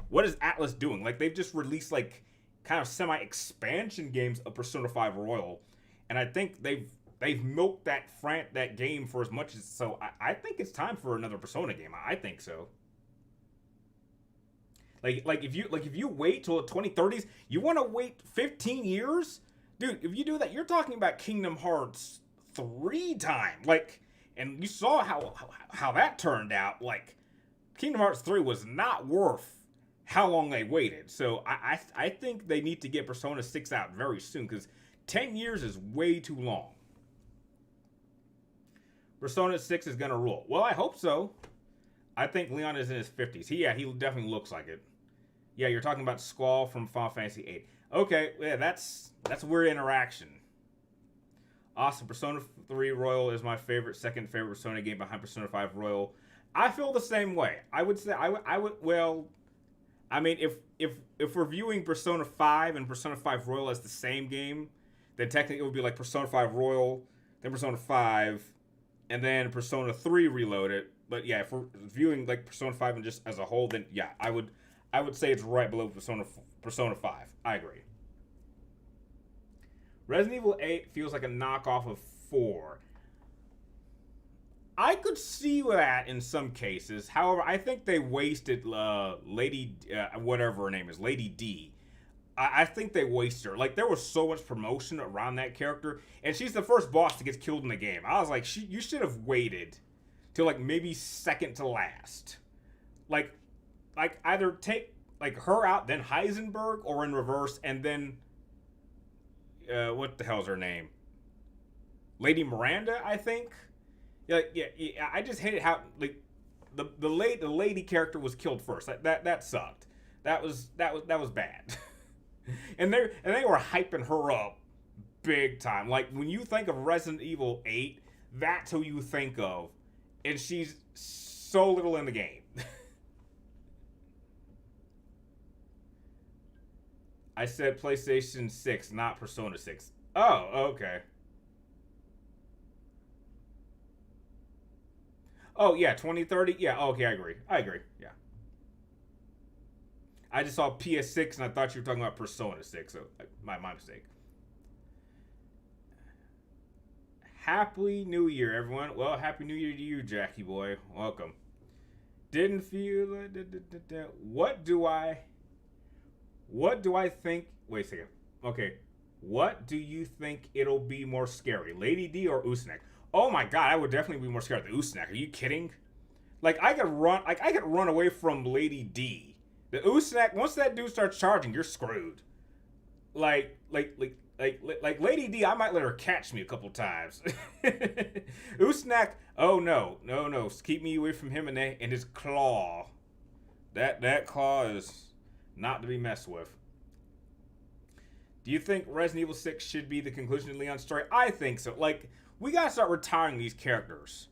what is Atlus doing? Like, they've just released, like, kind of semi-expansion games of Persona 5 Royal. And I think they've milked that game for as much as... So I think it's time for another Persona game. I think so. Like if you wait till the 2030s, you want to wait 15 years? Dude, if you do that, you're talking about Kingdom Hearts 3 time. Like, and you saw how that turned out. Like, Kingdom Hearts 3 was not worth how long they waited. So I think they need to get Persona 6 out very soon because 10 years is way too long. Persona 6 is going to rule. Well, I hope so. I think Leon is in his 50s. He definitely looks like it. Yeah, you're talking about Squall from Final Fantasy VIII. Okay, yeah, that's a weird interaction. Awesome. Persona 3 Royal is my second favorite Persona game behind Persona 5 Royal. I feel the same way. I would say I would well, I mean, if we're viewing Persona 5 and Persona 5 Royal as the same game, then technically it would be like Persona 5 Royal, then Persona 5, and then Persona 3 Reloaded. But yeah, if we're viewing like Persona 5 and just as a whole, then yeah, I would say it's right below Persona 5. I agree. Resident Evil 8 feels like a knockoff of 4. I could see that in some cases. However, I think they wasted Lady, whatever her name is, Lady D. I think they wasted her. Like, there was so much promotion around that character, and she's the first boss that gets killed in the game. I was like, you should have waited till, like, maybe second to last. Like either take, like, her out, then Heisenberg, or in reverse, and then, what the hell's her name? Lady Miranda, I think? Yeah, I just hated how, like, the lady character was killed first. That sucked. That was bad. and they were hyping her up big time. Like, when you think of Resident Evil 8, that's who you think of, and she's so little in the game. I said PlayStation 6, not Persona 6. Oh, okay. Oh, yeah, 2030? Yeah, okay, I agree. Yeah. I just saw PS6 and I thought you were talking about Persona 6, so my mistake. Happy New Year, everyone. Well, Happy New Year to you, Jackie boy. Welcome. Didn't feel it. What do I think? Wait a second. Okay. What do you think it'll be more scary, Lady D or Usnek? Oh my god, I would definitely be more scared of the Usnek. Are you kidding? Like, I could run away from Lady D. The Usnek, once that dude starts charging, you're screwed. Like Lady D, I might let her catch me a couple times. Usnek, oh no. Keep me away from him and his claw. That claw is not to be messed with. Do you think Resident Evil 6 should be the conclusion of Leon's story? I think so. Like, we gotta start retiring these characters.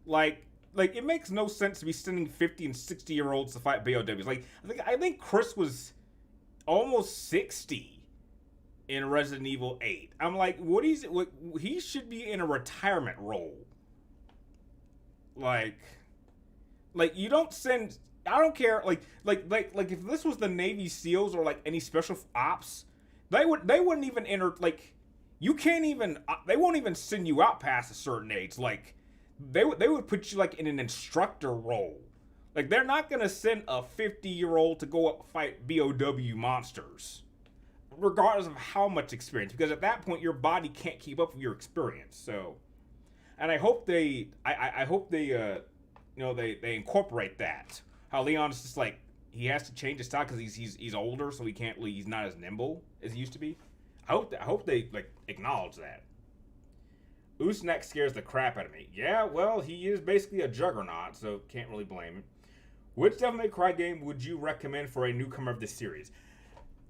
Like it makes no sense to be sending 50 and 60-year-olds to fight BOWs. Like, I think Chris was almost 60 in Resident Evil 8. I'm like, he should be in a retirement role. Like you don't send. I don't care. Like if this was the Navy SEALs or like any special ops, they wouldn't even enter. Like, you can't even. They won't even send you out past a certain age. Like, they would put you like in an instructor role. Like, they're not gonna send a 50-year-old to go up fight BOW monsters, regardless of how much experience. Because at that point, your body can't keep up with your experience. So, and I hope they. I hope they. They incorporate that. How Leon's just like, he has to change his style because he's older, so he's not as nimble as he used to be. I hope they like acknowledge that. Usnek scares the crap out of me. Yeah, well, he is basically a juggernaut, so can't really blame him. Which Devil May Cry game would you recommend for a newcomer of this series?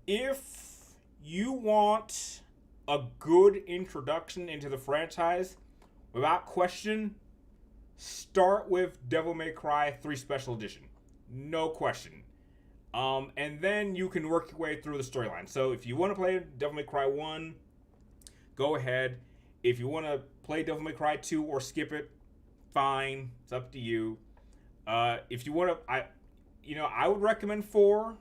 If you want a good introduction into the franchise, without question, start with Devil May Cry 3 Special Edition. No question. And then you can work your way through the storyline. So if you want to play Devil May Cry 1, go ahead. If you want to play Devil May Cry 2 or skip it, fine. It's up to you. If you want to, I would recommend 4,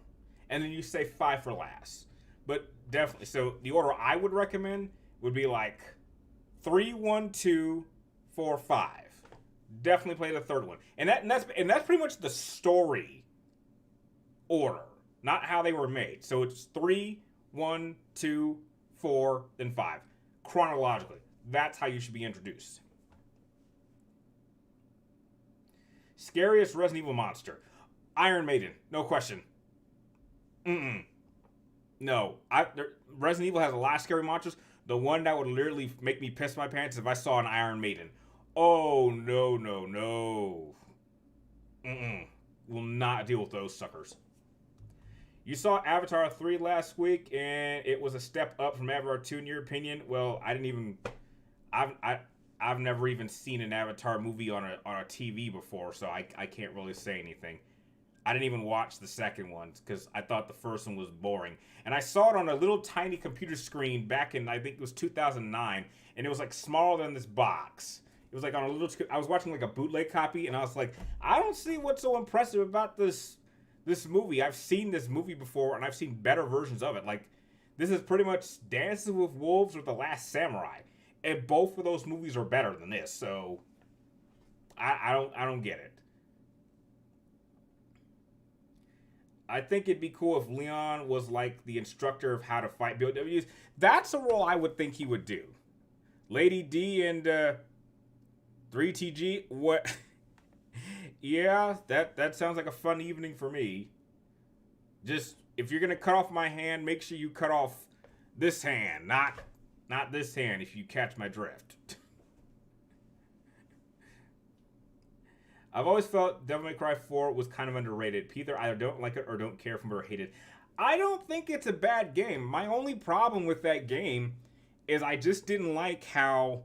and then you say 5 for last. But definitely, so the order I would recommend would be like 3, 1, 2, 4, 5. Definitely play the third one, and that's pretty much the story order, not how they were made. So it's 3, 1, 2, 4, then 5, chronologically. That's how you should be introduced. Scariest Resident Evil monster. Iron Maiden. No question. Mm-mm. No. Resident Evil has a lot of scary monsters. The one that would literally make me piss my pants if I saw an Iron Maiden. Oh, no, no, no. Mm-mm. Will not deal with those suckers. You saw Avatar 3 last week, and it was a step up from Avatar 2 in your opinion. Well, I've never even seen an Avatar movie on a TV before, so I can't really say anything. I didn't even watch the second one because I thought the first one was boring. And I saw it on a little tiny computer screen back in, I think it was 2009, and it was like smaller than this box. It was like on a little, I was watching like a bootleg copy, and I was like, I don't see what's so impressive about this movie. I've seen this movie before, and I've seen better versions of it. Like, this is pretty much Dances with Wolves or The Last Samurai. And both of those movies are better than this, so I don't get it. I think it'd be cool if Leon was like the instructor of how to fight BOWs. That's a role I would think he would do. Lady D and 3TG, what? Yeah, that sounds like a fun evening for me. Just, if you're gonna cut off my hand, make sure you cut off this hand, not this hand, if you catch my drift. I've always felt Devil May Cry 4 was kind of underrated. Either I don't like it or don't care for or hate it. I don't think it's a bad game. My only problem with that game is I just didn't like how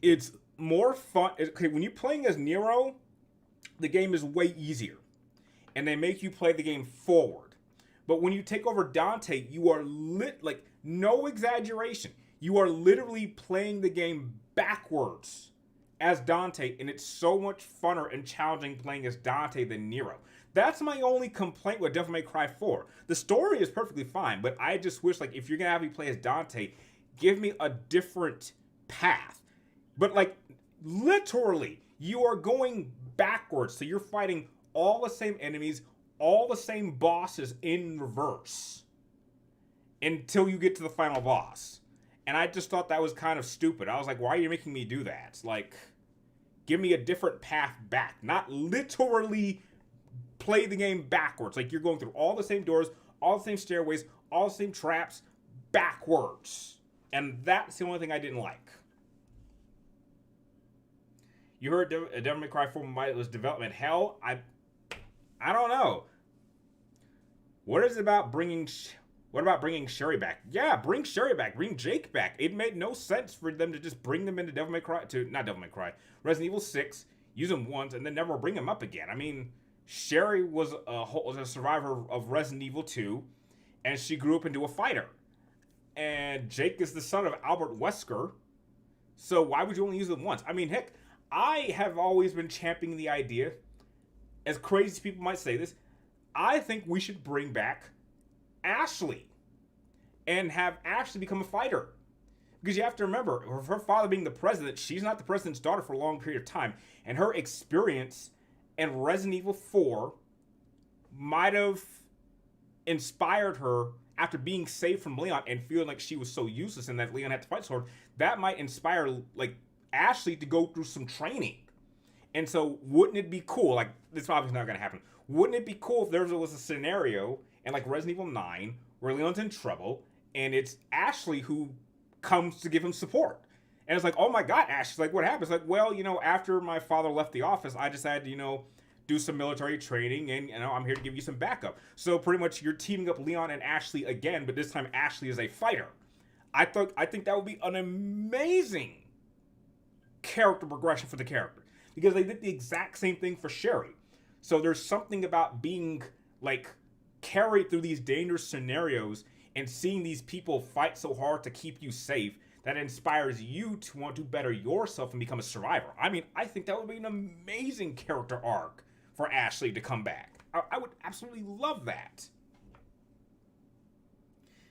it's more fun. Okay, when you're playing as Nero, the game is way easier. And they make you play the game forward. But when you take over Dante, you are like, no exaggeration. You are literally playing the game backwards as Dante, and it's so much funner and challenging playing as Dante than Nero. That's my only complaint with Devil May Cry 4. The story is perfectly fine, but I just wish, like, if you're gonna have me play as Dante, give me a different path. But, like, literally, you are going backwards, so you're fighting all the same enemies, all the same bosses in reverse until you get to the final boss. And I just thought that was kind of stupid. I was like, why are you making me do that? Like, give me a different path back. Not literally play the game backwards. Like, you're going through all the same doors, all the same stairways, all the same traps, backwards. And that's the only thing I didn't like. You heard Devil May Cry 4 was development hell? I don't know. What is it about bringing... What about bringing Sherry back? Yeah, bring Sherry back. Bring Jake back. It made no sense for them to just bring them into Resident Evil 6, use them once, and then never bring them up again. I mean, Sherry was a survivor of Resident Evil 2, and she grew up into a fighter. And Jake is the son of Albert Wesker, so why would you only use them once? I mean, heck, I have always been championing the idea, as crazy as people might say this, I think we should bring back Ashley and have Ashley become a fighter, because you have to remember, her father being the president, she's not the president's daughter for a long period of time, and her experience in Resident Evil 4 might have inspired her after being saved from Leon and feeling like she was so useless and that Leon had to fight so hard. That might inspire like Ashley to go through some training. And so wouldn't it be cool, like, this obviously not going to happen, wouldn't it be cool if there was a scenario and like Resident Evil 9, where Leon's in trouble, and it's Ashley who comes to give him support. And it's like, oh my god, Ashley's like, what happened? It's like, well, after my father left the office, I decided to, do some military training, and, I'm here to give you some backup. So pretty much you're teaming up Leon and Ashley again, but this time Ashley is a fighter. I think that would be an amazing character progression for the character, because they did the exact same thing for Sherry. So there's something about being, like, carried through these dangerous scenarios and seeing these people fight so hard to keep you safe that inspires you to want to better yourself and become a survivor. I mean, I think that would be an amazing character arc for Ashley to come back. I would absolutely love that.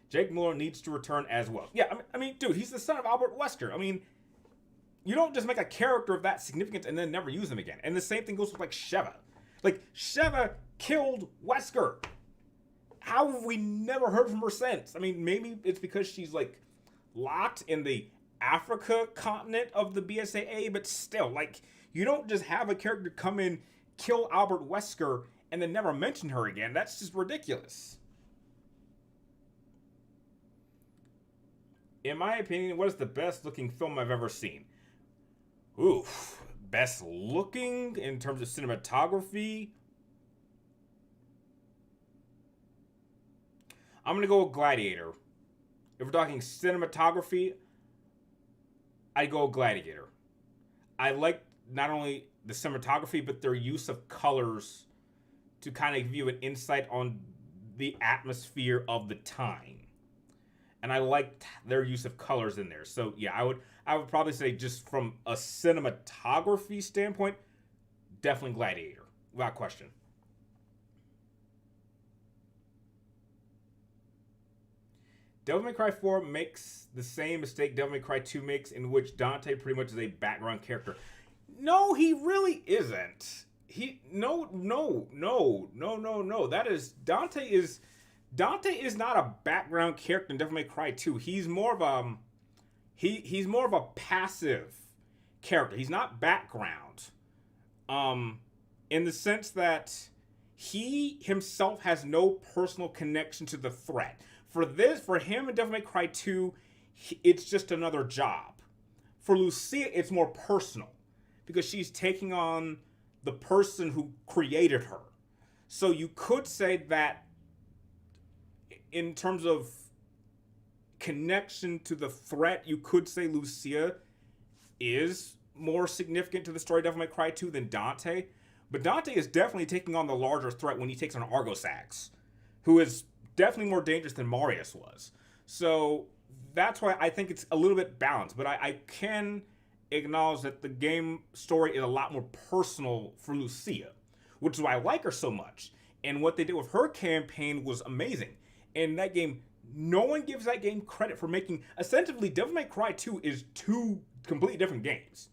Jake Muller needs to return as well. Yeah, I mean, dude, he's the son of Albert Wesker. I mean, you don't just make a character of that significance and then never use him again. And the same thing goes with, like, Sheva. Like, Sheva killed Wesker. How have we never heard from her since? I mean, maybe it's because she's, like, locked in the Africa continent of the BSAA, but still, like, You don't just have a character come in, kill Albert Wesker, and then never mention her again. That's just ridiculous. In my opinion, what is the best looking film I've ever seen? Oof. Best looking in terms of cinematography? I'm going to go with Gladiator. If we're talking cinematography, I'd go with Gladiator. I like not only the cinematography, but their use of colors to kind of give you an insight on the atmosphere of the time. And I liked their use of colors in there. So yeah, I would probably say, just from a cinematography standpoint, definitely Gladiator, without question. Devil May Cry 4 makes the same mistake Devil May Cry 2 makes, in which Dante pretty much is a background character. No, he really isn't. No. That is, Dante is not a background character in Devil May Cry 2. He's more of he's more of a passive character. He's not background. In the sense that he himself has no personal connection to the threat. For him in Devil May Cry 2, it's just another job. For Lucia, it's more personal, because she's taking on the person who created her. So you could say that in terms of connection to the threat, you could say Lucia is more significant to the story of Devil May Cry 2 than Dante. But Dante is definitely taking on the larger threat when he takes on Argosax, who is definitely more dangerous than Marius was. So that's why I think it's a little bit balanced. But I can acknowledge that the game story is a lot more personal for Lucia, which is why I like her so much. And what they did with her campaign was amazing. And that game, no one gives that game credit for making, essentially, Devil May Cry 2 is two completely different games.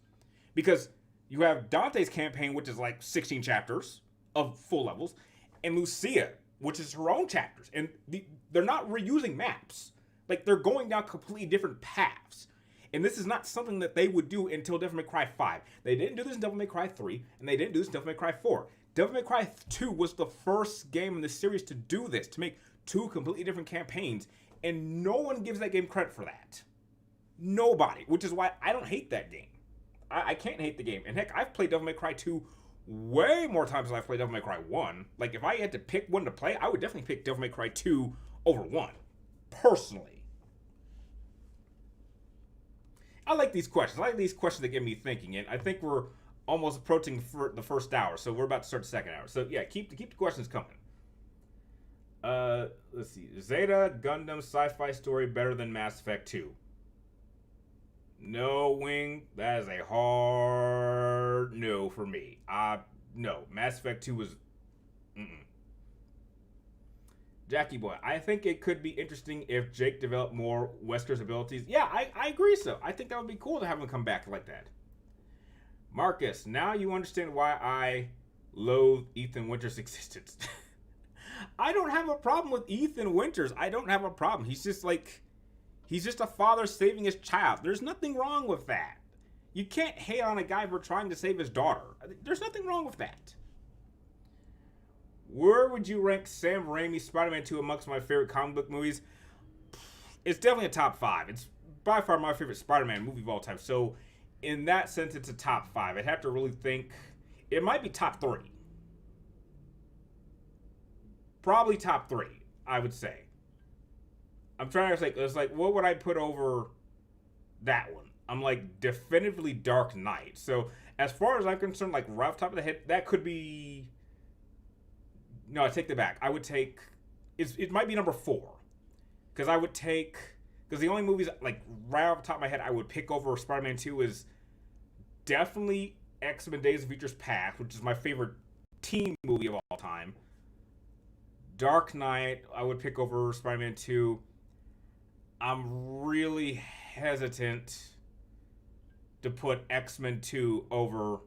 Because you have Dante's campaign, which is like 16 chapters of full levels, and Lucia, which is her own chapters. And they're not reusing maps. Like, they're going down completely different paths. And this is not something that they would do until Devil May Cry 5. They didn't do this in Devil May Cry 3, and they didn't do this in Devil May Cry 4. Devil May Cry 2 was the first game in the series to do this, to make two completely different campaigns, and no one gives that game credit for that. Nobody. Which is why I don't hate that game. I can't hate the game. And heck, I've played Devil May Cry 2 way more times than I've played Devil May Cry 1. Like, if I had to pick one to play, I would definitely pick Devil May Cry 2 over 1. Personally. I like these questions. I like these questions that get me thinking. And I think we're almost approaching the first hour. So we're about to start the second hour. So yeah, keep the questions coming. Let's see. Zeta Gundam sci-fi story better than Mass Effect 2? No, Wing. That is a hard no for me. No. Mass Effect 2 was... Jackie Boy, I think it could be interesting if Jake developed more Wesker's abilities. Yeah, I agree so. I think that would be cool to have him come back like that. Marcus, now you understand why I loathe Ethan Winters' existence. I don't have a problem with Ethan Winters. I don't have a problem. He's just a father saving his child. There's nothing wrong with that. You can't hate on a guy for trying to save his daughter. There's nothing wrong with that. Where would you rank Sam Raimi's Spider-Man 2 amongst my favorite comic book movies? It's definitely a top 5. It's by far my favorite Spider-Man movie of all time. So, in that sense, it's a top 5. I'd have to really think. It might be top 3. Probably top 3, I would say. I'm trying to think. It's like, what would I put over that one? I'm like, definitively Dark Knight. So, as far as I'm concerned, like, right off the top of the head, that could be... No, I take that back. I would take... It might be number 4. Because I would take... Because the only movies, like, right off the top of my head, I would pick over Spider-Man 2 is definitely X-Men Days of Future's Past, which is my favorite teen movie of all time. Dark Knight, I would pick over Spider-Man 2. I'm really hesitant to put X-Men 2 over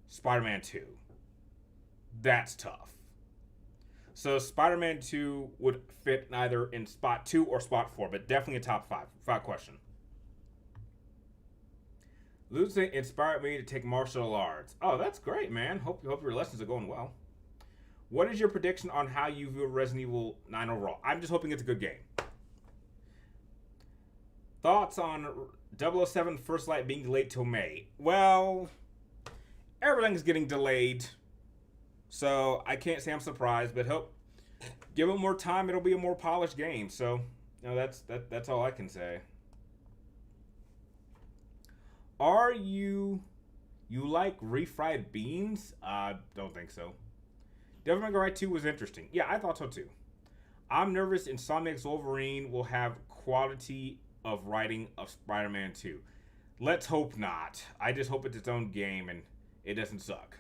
Spider-Man 2. That's tough. So Spider-Man 2 would fit either in spot 2 or spot 4, but definitely a top 5, without question. Losing inspired me to take martial arts. Oh, that's great, man. Hope your lessons are going well. What is your prediction on how you view Resident Evil 9 overall? I'm just hoping it's a good game. Thoughts on 007 First Light being delayed till May? Well, everything's getting delayed, so I can't say I'm surprised, but hope give it more time, it'll be a more polished game. So, that's all I can say. Are you like refried beans? Don't think so. Devil May Cry 2 was interesting. Yeah, I thought so too. I'm nervous Insomniac's Wolverine will have quality of writing of Spider-Man 2. Let's hope not. I just hope it's its own game and it doesn't suck.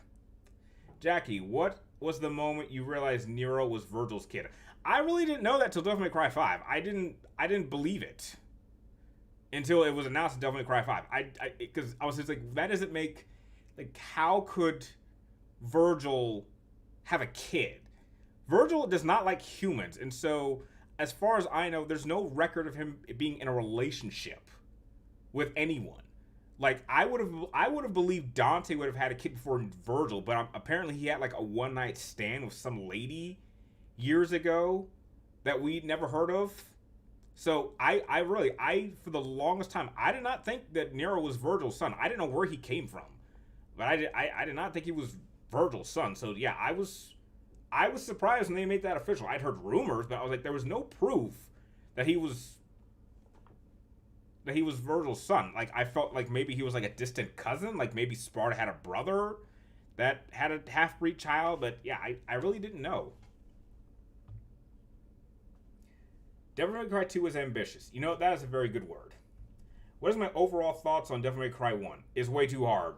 Jackie, what was the moment you realized Nero was Virgil's kid? I really didn't know that till Devil May Cry 5. I didn't believe it until it was announced in Devil May Cry 5. Because I was just like, that doesn't make, like, how could Virgil have a kid? Virgil does not like humans, and so as far as I know, there's no record of him being in a relationship with anyone. Like, I would have believed Dante would have had a kid before Virgil, but apparently he had like a one night stand with some lady years ago that we'd never heard of. So I really for the longest time I did not think that Nero was Virgil's son. I didn't know where he came from, but I did not think he was Virgil's son. So yeah, I was surprised when they made that official. I'd heard rumors, but I was like, there was no proof that he was Virgil's son. Like, I felt like maybe he was like a distant cousin. Like, maybe Sparta had a brother that had a half-breed child. But yeah, I really didn't know. Devil May Cry 2 is ambitious. You know, that is a very good word. What is my overall thoughts on Devil May Cry 1? It's way too hard.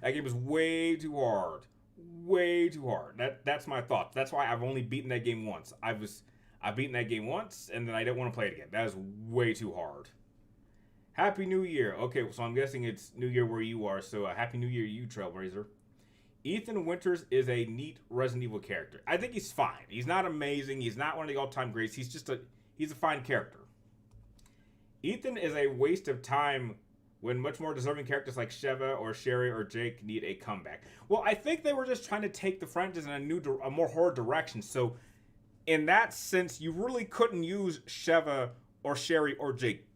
That game is way too hard. Way too hard. That's my thoughts. That's why I've only beaten that game once. I've beaten that game once, and then I don't want to play it again. That is way too hard. Happy New Year. Okay, so I'm guessing it's New Year where you are, so Happy New Year, you Trailblazer. Ethan Winters is a neat Resident Evil character. I think he's fine. He's not amazing. He's not one of the all-time greats. He's a fine character. Ethan is a waste of time when much more deserving characters like Sheva or Sherry or Jake need a comeback. Well, I think they were just trying to take the franchise in a more horror direction. So, in that sense, you really couldn't use Sheva or Sherry or Jake.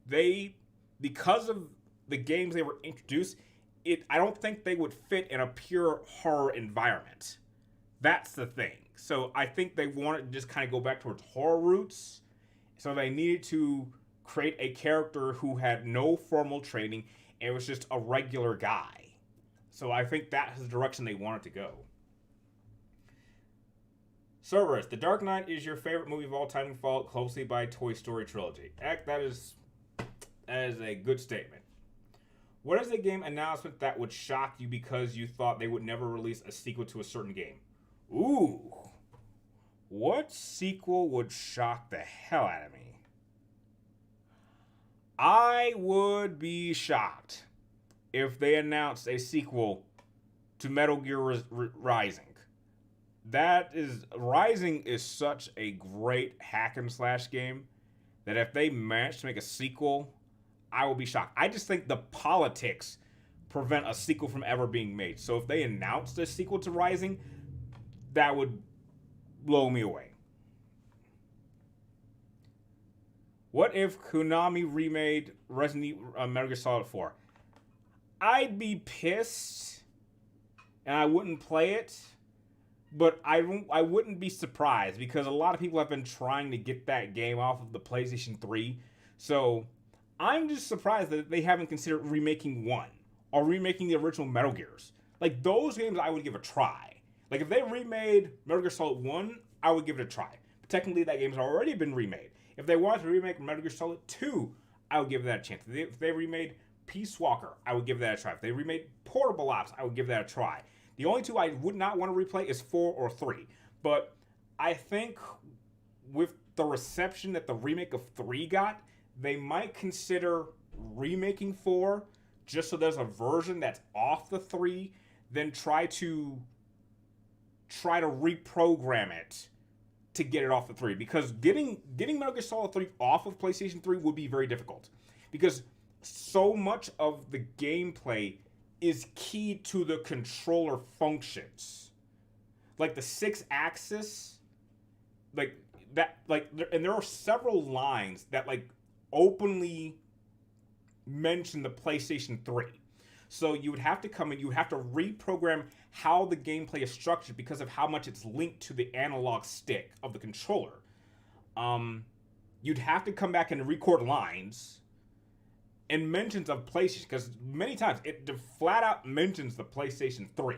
Because of the games they were introduced, I don't think they would fit in a pure horror environment. That's the thing. So I think they wanted to just kind of go back towards horror roots. So they needed to create a character who had no formal training and was just a regular guy. So I think that's the direction they wanted to go. Cerberus, The Dark Knight is your favorite movie of all time and followed closely by Toy Story trilogy. That is a good statement. What is a game announcement that would shock you because you thought they would never release a sequel to a certain game? Ooh. What sequel would shock the hell out of me? I would be shocked if they announced a sequel to Metal Gear Rising. Rising is such a great hack and slash game that if they managed to make a sequel, I will be shocked. I just think the politics prevent a sequel from ever being made. So if they announced a sequel to Rising, that would blow me away. What if Konami remade Resident Evil Metal Gear Solid 4? I'd be pissed, and I wouldn't play it, but I wouldn't be surprised because a lot of people have been trying to get that game off of the PlayStation 3. So I'm just surprised that they haven't considered remaking 1 or remaking the original Metal Gears. Like, those games I would give a try. Like, if they remade Metal Gear Solid 1, I would give it a try. But technically, that game's already been remade. If they wanted to remake Metal Gear Solid 2, I would give that a chance. If they remade Peace Walker, I would give that a try. If they remade Portable Ops, I would give that a try. The only two I would not want to replay is 4 or 3. But I think with the reception that the remake of 3 got, they might consider remaking 4 just so there's a version that's off the 3, then try to reprogram it to get it off the 3. Because getting Metal Gear Solid 3 off of PlayStation 3 would be very difficult. Because so much of the gameplay is key to the controller functions. Like the 6-axis, like that, like, and there are several lines that like openly mention the PlayStation 3. So you would have to come in, you would have to reprogram how the gameplay is structured because of how much it's linked to the analog stick of the controller. You'd have to come back and record lines and mentions of PlayStation, because many times it flat out mentions the PlayStation 3.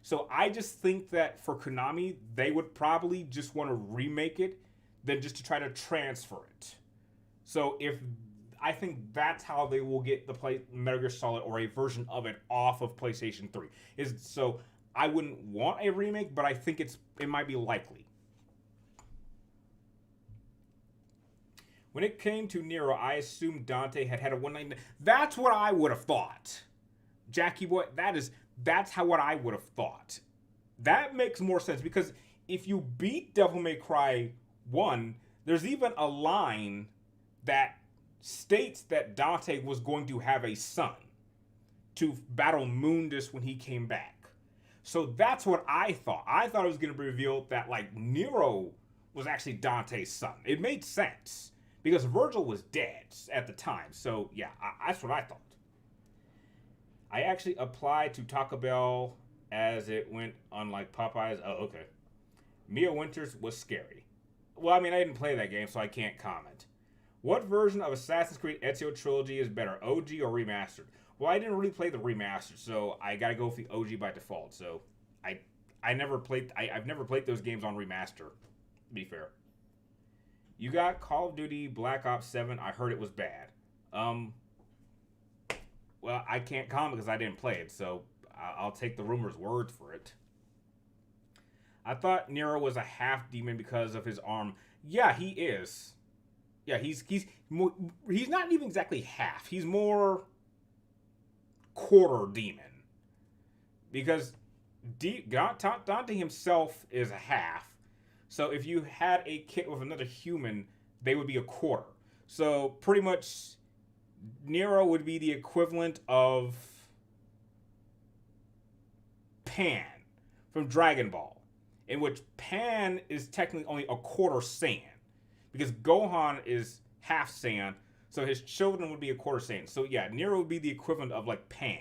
So I just think that for Konami, they would probably just want to remake it than just to try to transfer it. So I think that's how they will get the Metal Gear Solid or a version of it off of PlayStation 3. So I wouldn't want a remake, but I think it might be likely. When it came to Nero, I assumed Dante had a 199. That's what I would have thought. Jackie Boy, that's what I would have thought. That makes more sense, because if you beat Devil May Cry 1, there's even a line that states that Dante was going to have a son to battle Mundus when he came back. So that's what I thought. I thought it was going to be revealed that like Nero was actually Dante's son. It made sense because Virgil was dead at the time. So yeah, that's what I thought. I actually applied to Taco Bell as it went on like Popeyes. Oh, okay. Mia Winters was scary. Well, I mean, I didn't play that game, so I can't comment. What version of Assassin's Creed Ezio Trilogy is better, OG or remastered? Well, I didn't really play the remastered, so I gotta go with the OG by default. So I've never played those games on remaster, to be fair. You got Call of Duty Black Ops 7. I heard it was bad. Well, I can't comment because I didn't play it, so I'll take the rumor's word for it. I thought Nero was a half demon because of his arm. Yeah, he is. Yeah, he's not even exactly half. He's more quarter demon. Because Dante himself is a half. So if you had a kit with another human, they would be a quarter. So pretty much Nero would be the equivalent of Pan from Dragon Ball, in which Pan is technically only a quarter Saiyan, because Gohan is half Saiyan, so his children would be a quarter Saiyan. So yeah, Nero would be the equivalent of like Pan.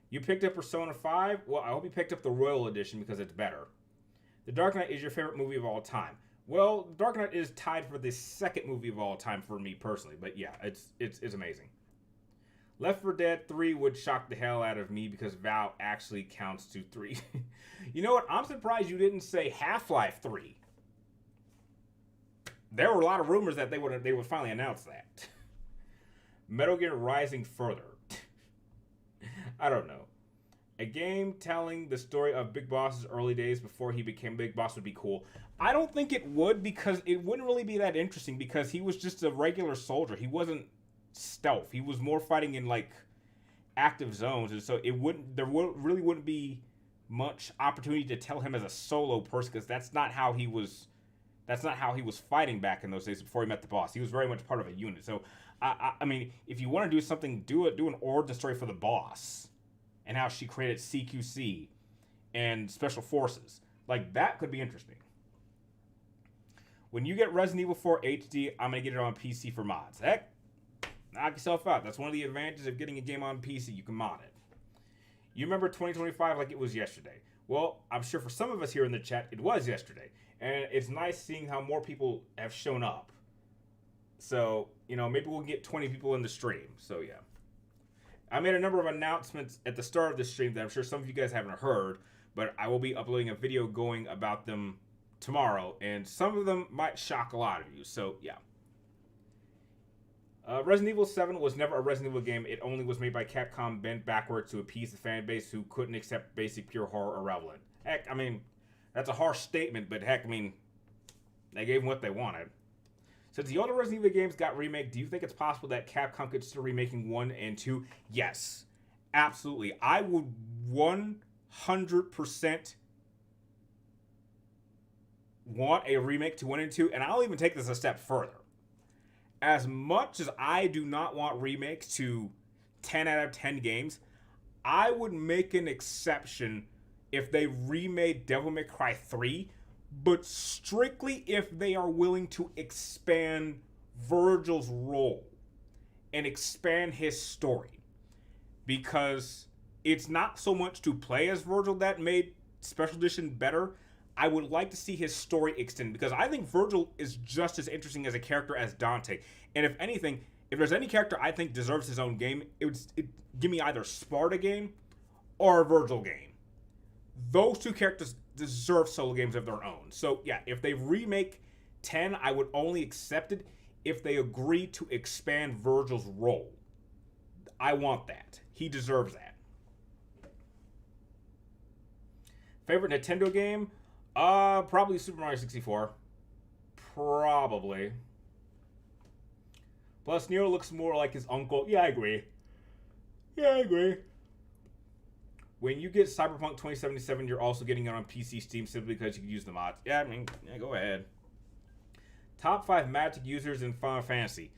You picked up Persona 5? Well, I hope you picked up the Royal Edition because it's better. The Dark Knight is your favorite movie of all time. Well, Dark Knight is tied for the second movie of all time for me personally, but yeah, it's amazing. Left 4 Dead 3 would shock the hell out of me because Val actually counts to 3. You know what? I'm surprised you didn't say Half-Life 3. There were a lot of rumors that they would finally announce that. Metal Gear Rising Further. I don't know. A game telling the story of Big Boss's early days before he became Big Boss would be cool. I don't think it would, because it wouldn't really be that interesting, because he was just a regular soldier. He wasn't stealth. He was more fighting in like active zones, and so really wouldn't be much opportunity to tell him as a solo person, because that's not how he was fighting back in those days before he met the boss. He was very much part of a unit. So I mean, if you want to do something, do an origin story for the boss and how she created CQC and Special Forces. Like, that could be interesting. When you get Resident Evil 4 HD, I'm going to get it on PC for mods. Heck, knock yourself out. That's one of the advantages of getting a game on PC. You can mod it. You remember 2025 like it was yesterday. Well, I'm sure for some of us here in the chat, it was yesterday. And it's nice seeing how more people have shown up. So, maybe we'll get 20 people in the stream. So, yeah. I made a number of announcements at the start of the stream that I'm sure some of you guys haven't heard, but I will be uploading a video going about them tomorrow, and some of them might shock a lot of you. So, yeah. Resident Evil 7 was never a Resident Evil game. It only was made by Capcom bent backwards to appease the fan base who couldn't accept basic pure horror irrelevant. Heck, I mean, that's a harsh statement, but heck, I mean, they gave them what they wanted. Since the older Resident Evil games got remade, do you think it's possible that Capcom could still remaking 1 and 2? Yes, absolutely. I would 100% want a remake to 1 and 2, and I'll even take this a step further. as much as I do not want remakes to 10 out of 10 games, I would make an exception if they remade Devil May Cry 3, but strictly if they are willing to expand Virgil's role and expand his story. Because it's not so much to play as Virgil that made Special Edition better. I would like to see his story extend, because I think Virgil is just as interesting as a character as Dante. And if anything, if there's any character I think deserves his own game, it give me either Sparta game or a Virgil game. Those two characters deserve solo games of their own. So yeah, if they remake 10, I would only accept it if they agree to expand Virgil's role. I want that. He deserves that. Favorite Nintendo game? Probably Super Mario 64. Probably. Plus, Nero looks more like his uncle. Yeah, I agree. When you get Cyberpunk 2077, you're also getting it on PC Steam simply because you can use the mods. Yeah, I mean, yeah, go ahead. Top 5 Magic users in Final Fantasy.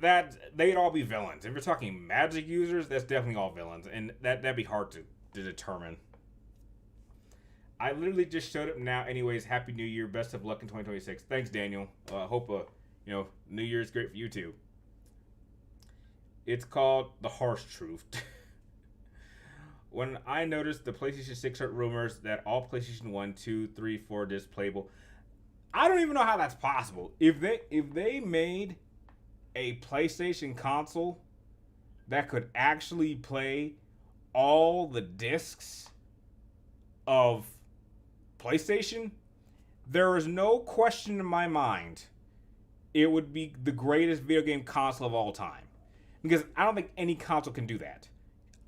That they'd all be villains. If you're talking Magic users, that's definitely all villains, and that'd be hard to determine. I literally just showed up now. Anyways, Happy New Year. Best of luck in 2026. Thanks, Daniel. Hope New Year is great for you too. It's called The Harsh Truth. When I noticed the PlayStation 6 heard rumors that all PlayStation 1, 2, 3, 4 discs playable, I don't even know how that's possible. If they made a PlayStation console that could actually play all the discs of PlayStation, there is no question in my mind it would be the greatest video game console of all time. Because I don't think any console can do that.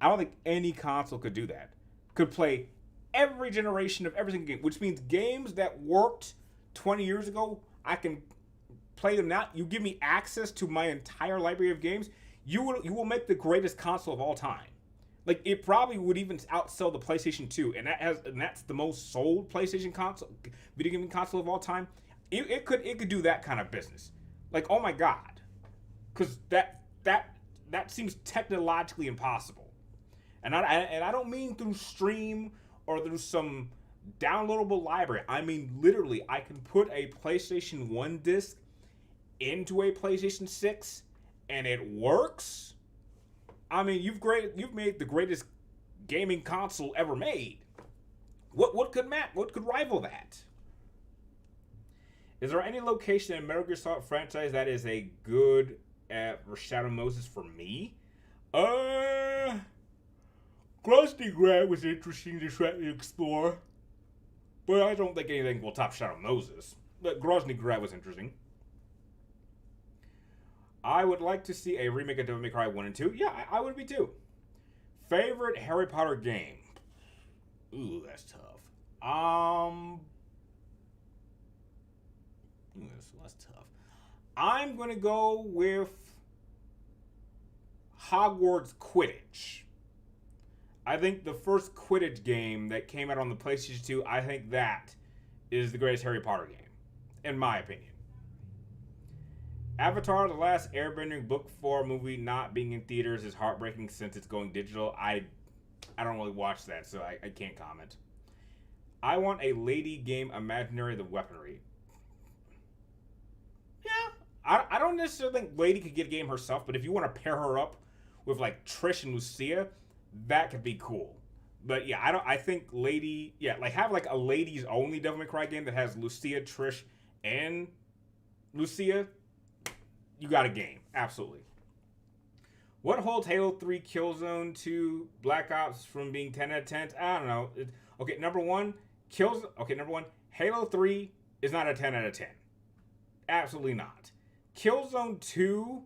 I don't think any console could do that. Could play every generation of every single game, which means games that worked 20 years ago, I can play them now. You give me access to my entire library of games, you will make the greatest console of all time. Like, it probably would even outsell the PlayStation 2, and that's the most sold PlayStation console, video gaming console of all time. It could do that kind of business. Like, oh my god, because that seems technologically impossible. And I don't mean through stream or through some downloadable library. I mean literally, I can put a PlayStation 1 disc into a PlayStation 6 and it works. I mean, you've made the greatest gaming console ever made. What could rival that? Is there any location in Metal Gear Solid franchise that is a good for Shadow Moses for me? Grozny Grad was interesting to try to explore, but I don't think anything will top Shadow Moses. But Grozny Grad was interesting. I would like to see a remake of Devil May Cry 1 and 2. Yeah, I would be too. Favorite Harry Potter game? Ooh, that's tough. That's tough. I'm going to go with Hogwarts Quidditch. I think the first Quidditch game that came out on the PlayStation 2, I think that is the greatest Harry Potter game, in my opinion. Avatar: The Last Airbender Book 4 movie not being in theaters is heartbreaking since it's going digital. I don't really watch that, so I can't comment. I want a lady game imaginary the weaponry. Yeah, I don't necessarily think Lady could get a game herself, but if you want to pair her up with like Trish and Lucia, that could be cool. But yeah, I think Lady, yeah, like have like a ladies only Devil May Cry game that has Lucia, Trish, and Lucia. You got a game, absolutely. What holds Halo 3 Killzone 2 Black Ops from being 10 out of 10? I don't know. Okay, number one, Halo 3 is not a 10 out of 10. Absolutely not. Killzone 2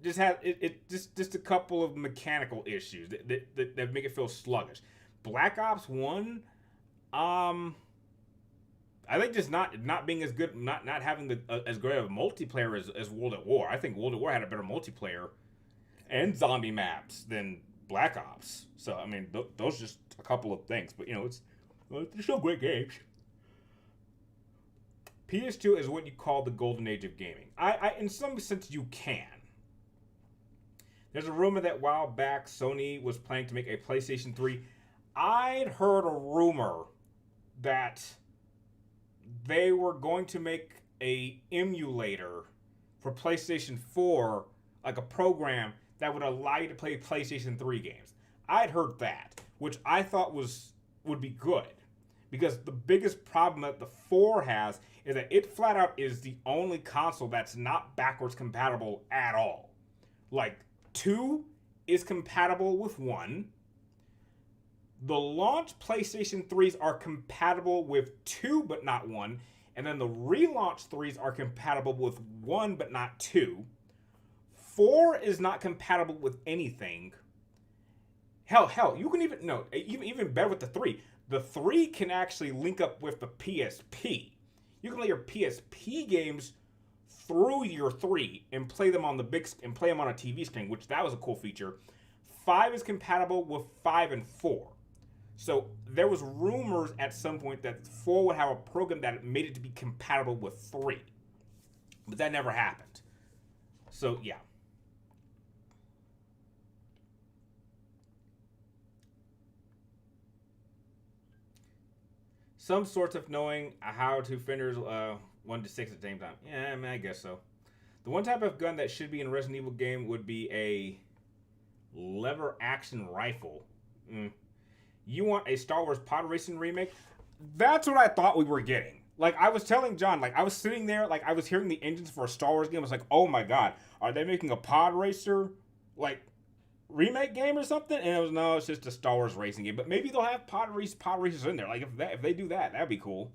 just has just a couple of mechanical issues that make it feel sluggish. Black Ops 1, I think just not being as good, not having as great of a multiplayer as World at War. I think World at War had a better multiplayer and zombie maps than Black Ops. So I mean, those are just a couple of things. But they're still great games. PS2 is what you call the golden age of gaming. In some sense, you can. There's a rumor that a while back Sony was planning to make a PlayStation 3. I'd heard a rumor that they were going to make a emulator for PlayStation 4, like a program that would allow you to play PlayStation 3 games. I'd heard that, which I thought would be good. Because the biggest problem that the 4 has is that it flat out is the only console that's not backwards compatible at all. Like, 2 is compatible with 1. The launch PlayStation 3s are compatible with 2 but not 1. And then the relaunch 3s are compatible with 1 but not 2. 4 is not compatible with anything. Hell, you can even better with the 3. The 3 can actually link up with the PSP. You can play your PSP games through your 3 and play them on the and play them on a TV screen, which that was a cool feature. 5 is compatible with 5 and 4. So there was rumors at some point that 4 would have a program that made it to be compatible with 3. But that never happened. So yeah. Some sorts of knowing how to finish 1 to 6 at the same time. Yeah, I mean, I guess so. The one type of gun that should be in a Resident Evil game would be a lever action rifle. You want a Star Wars pod racing remake? That's what I thought we were getting. Like, I was telling John, like, I was sitting there, like, I was hearing the engines for a Star Wars game. I was like, oh my god, are they making a pod racer, like, remake game or something? And it was, no, it's just a Star Wars racing game. But maybe they'll have pod racers in there. Like, if they do that, that'd be cool.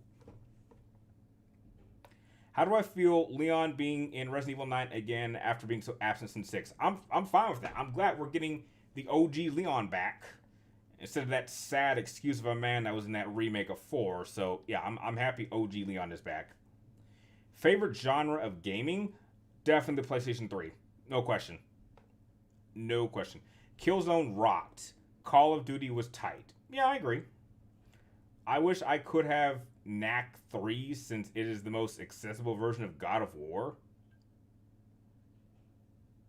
How do I feel Leon being in Resident Evil 9 again after being so absent since 6? I'm fine with that. I'm glad we're getting the OG Leon back instead of that sad excuse of a man that was in that remake of 4. So yeah, I'm happy OG Leon is back. Favorite genre of gaming? Definitely the PlayStation 3. No question. No question. Killzone rocked. Call of Duty was tight. Yeah, I agree. I wish I could have Knack 3 since it is the most accessible version of God of War.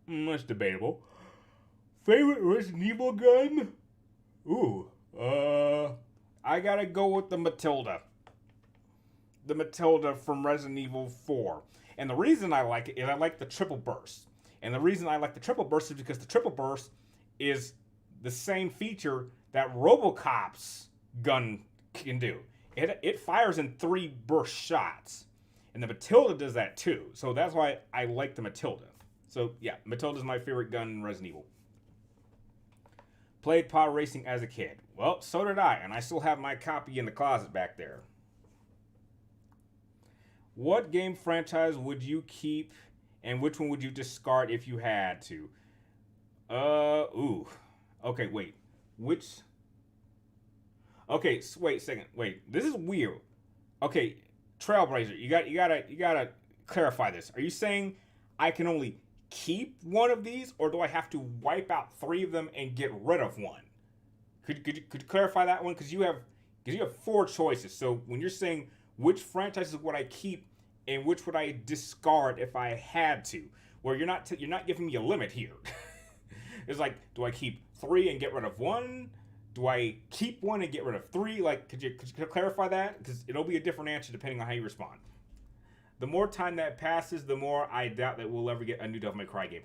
That's debatable. Favorite Resident Evil gun? Ooh, I gotta go with the Matilda. The Matilda from Resident Evil 4. And the reason I like it is I like the triple burst. And the reason I like the triple burst is because the triple burst is the same feature that RoboCop's gun can do. It fires in 3 burst shots. And the Matilda does that too. So that's why I like the Matilda. So yeah, Matilda's my favorite gun in Resident Evil. Played pod racing as a kid. Well, so did I, and I still have my copy in the closet back there. What game franchise would you keep, and which one would you discard if you had to? Okay, wait. Which? Okay, wait a second. Wait, this is weird. Okay, Trailblazer, you gotta clarify this. Are you saying I can only keep one of these, or do I have to wipe out 3 of them and get rid of one? Could you clarify that one? Because you have 4 choices. So when you're saying which franchises would I keep and which would I discard if I had to, well, you're not giving me a limit here. It's like, do I keep 3 and get rid of 1? Do I keep 1 and get rid of 3? Like, could you clarify that? Because it'll be a different answer depending on how you respond. The more time that passes, the more I doubt that we'll ever get a new Devil May Cry game.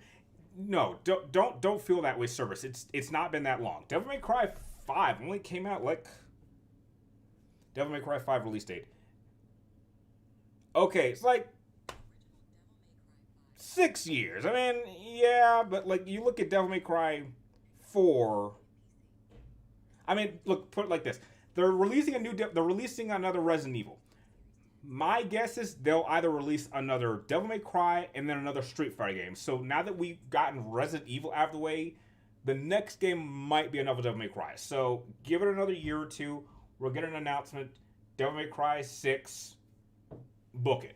No, don't feel that way, Service. It's not been that long. Devil May Cry 5 only came out like Devil May Cry 5 release date. Okay, it's like 6 years. I mean, yeah, but like you look at Devil May Cry 4. I mean, look, put it like this: they're releasing another Resident Evil. My guess is they'll either release another Devil May Cry and then another Street Fighter game. So now that we've gotten Resident Evil out of the way, the next game might be another Devil May Cry. So give it another year or two. We'll get an announcement. Devil May Cry 6. Book it.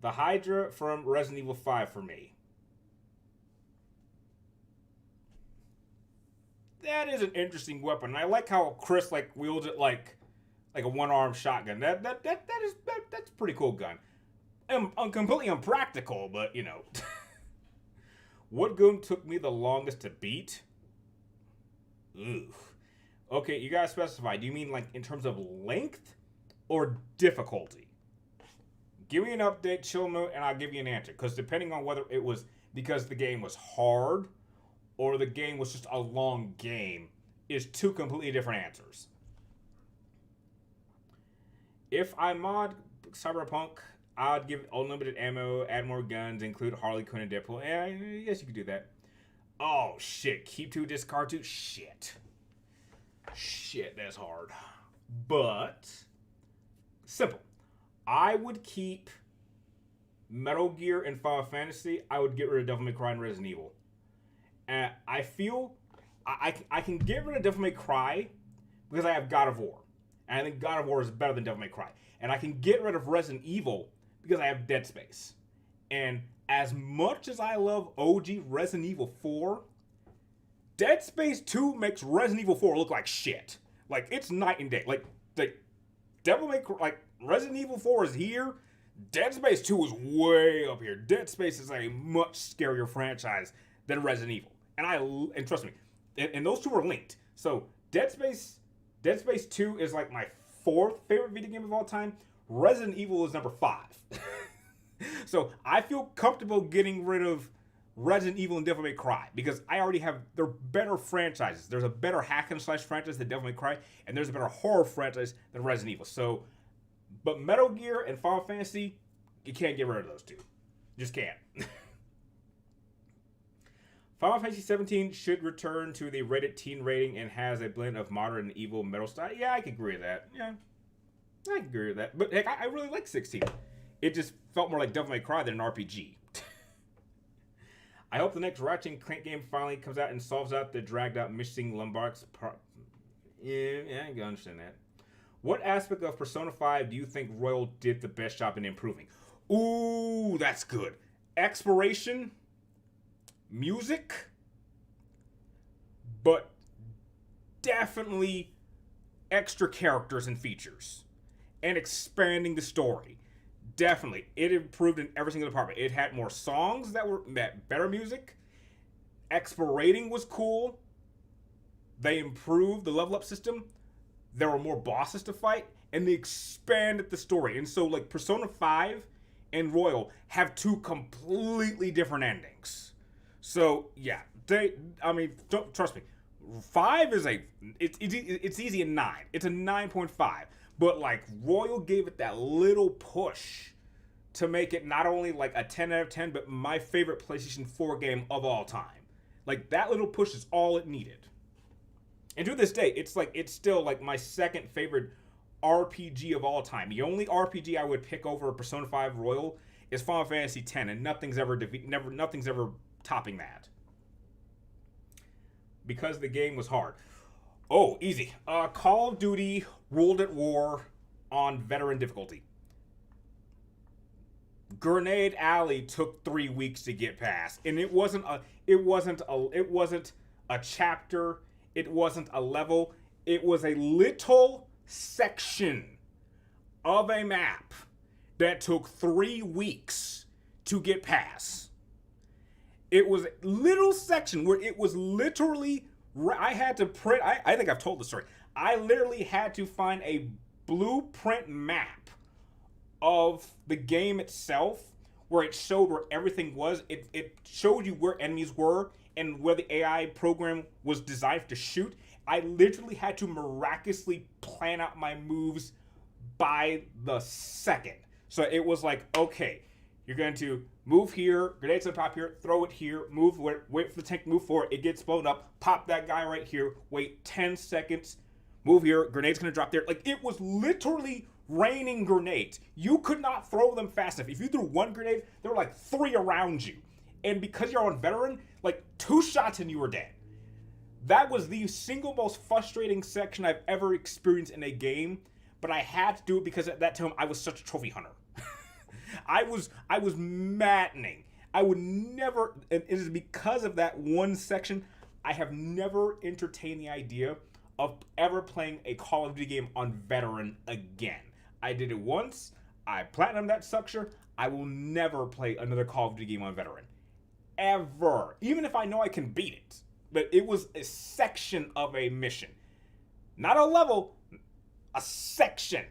The Hydra from Resident Evil 5 for me. that is an interesting weapon. I like how Chris like wields it like a one-armed shotgun. That's a pretty cool gun. Completely unpractical, but you know. What goon took me the longest to beat? Ooh. Okay, you gotta specify. Do you mean like in terms of length or difficulty? Give me an update, chill note, and I'll give you an answer. Because depending on whether it was because the game was hard or the game was just a long game, is two completely different answers. If I mod Cyberpunk, I'd give unlimited ammo, add more guns, include Harley Quinn and Deadpool. Yes, you could do that. Oh, shit. Keep 2, discard 2. Shit, that's hard. But, simple. I would keep Metal Gear and Final Fantasy. I would get rid of Devil May Cry and Resident Evil. And I feel I can get rid of Devil May Cry because I have God of War. And I think God of War is better than Devil May Cry. And I can get rid of Resident Evil because I have Dead Space. And as much as I love OG Resident Evil 4, Dead Space 2 makes Resident Evil 4 look like shit. Like, it's night and day. Like Devil May Cry, like, Resident Evil 4 is here. Dead Space 2 is way up here. Dead Space is a much scarier franchise than Resident Evil. And trust me, and those two are linked. So Dead Space 2 is like my 4th favorite video game of all time. Resident Evil is number 5. So I feel comfortable getting rid of Resident Evil and Devil May Cry because I already have, they're better franchises. There's a better hack and slash franchise than Devil May Cry, and there's a better horror franchise than Resident Evil. So, but Metal Gear and Final Fantasy, you can't get rid of those two. You just can't. Final Fantasy 17 should return to the rated teen rating and has a blend of modern and evil metal style. Yeah, I can agree with that. Yeah, I can agree with that. But heck, I really like 16. It just felt more like Devil May Cry than an RPG. I hope the next Ratchet and Clank game finally comes out and solves out the dragged out missing Lombards. Yeah, I can understand that. What aspect of Persona 5 do you think Royal did the best job in improving? Ooh, that's good. Exploration, music, but definitely extra characters and features and expanding the story. Definitely, it improved in every single department. It had more songs that better music. Explorating was cool. They improved the level up system. There were more bosses to fight, and they expanded the story. And so, like, Persona 5 and Royal have two completely different endings. So yeah, don't trust me. 5 is it's easy at 9. It's a 9.5. But like Royal gave it that little push to make it not only like a 10 out of 10, but my favorite PlayStation 4 game of all time. Like that little push is all it needed. And to this day, it's still like my second favorite RPG of all time. The only RPG I would pick over Persona 5 Royal is Final Fantasy X, and nothing's ever topping that. Because the game was hard. Oh, easy. Call of Duty World at War on veteran difficulty. Grenade Alley took 3 weeks to get past, and it wasn't a chapter. It wasn't a level. It was a little section of a map that took 3 weeks to get past. It was a little section where it was literally, I had to print, I think I've told the story. I literally had to find a blueprint map of the game itself where it showed where everything was. It showed you where enemies were and where the AI program was designed to shoot. I literally had to miraculously plan out my moves by the second. So it was like, okay, you're going to move here, grenades on top here, throw it here, move, wait for the tank to move forward, it gets blown up, pop that guy right here, wait 10 seconds, move here, grenade's going to drop there. Like, it was literally raining grenades. You could not throw them fast enough. If you threw one grenade, there were like 3 around you. And because you're on veteran, like 2 shots and you were dead. That was the single most frustrating section I've ever experienced in a game, but I had to do it because at that time I was such a trophy hunter. I was maddening. I would never, and it is because of that one section, I have never entertained the idea of ever playing a Call of Duty game on Veteran again. I did it once. I platinumed that sucker. I will never play another Call of Duty game on Veteran. Ever. Even if I know I can beat it. But it was a section of a mission. Not a level, a section.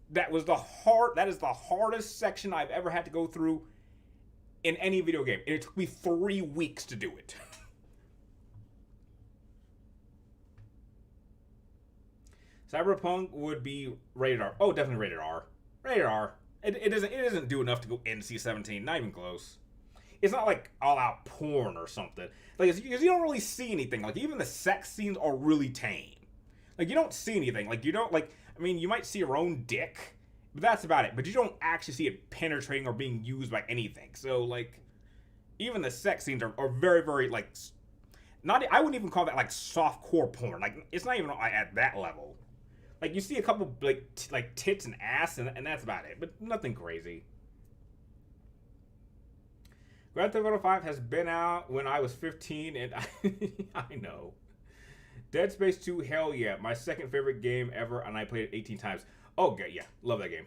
That is the hardest section I've ever had to go through in any video game. And it took me 3 weeks to do it. Cyberpunk would be rated R. Oh, definitely rated R. Rated R. It doesn't do enough to go NC-17. Not even close. It's not like all-out porn or something. Like, because you don't really see anything. Like, even the sex scenes are really tame. Like, you don't see anything. Like, you don't, like, I mean, you might see your own dick, but that's about it. But you don't actually see it penetrating or being used by anything. So, like, even the sex scenes are very, very, like, not, I wouldn't even call that, like, softcore porn. Like, it's not even at that level. Like, you see a couple, like, tits and ass, and that's about it. But nothing crazy. Grand Theft Auto 5 has been out when I was 15, and I know. Dead Space 2, hell yeah. My second favorite game ever, and I played it 18 times. Oh, yeah. Love that game.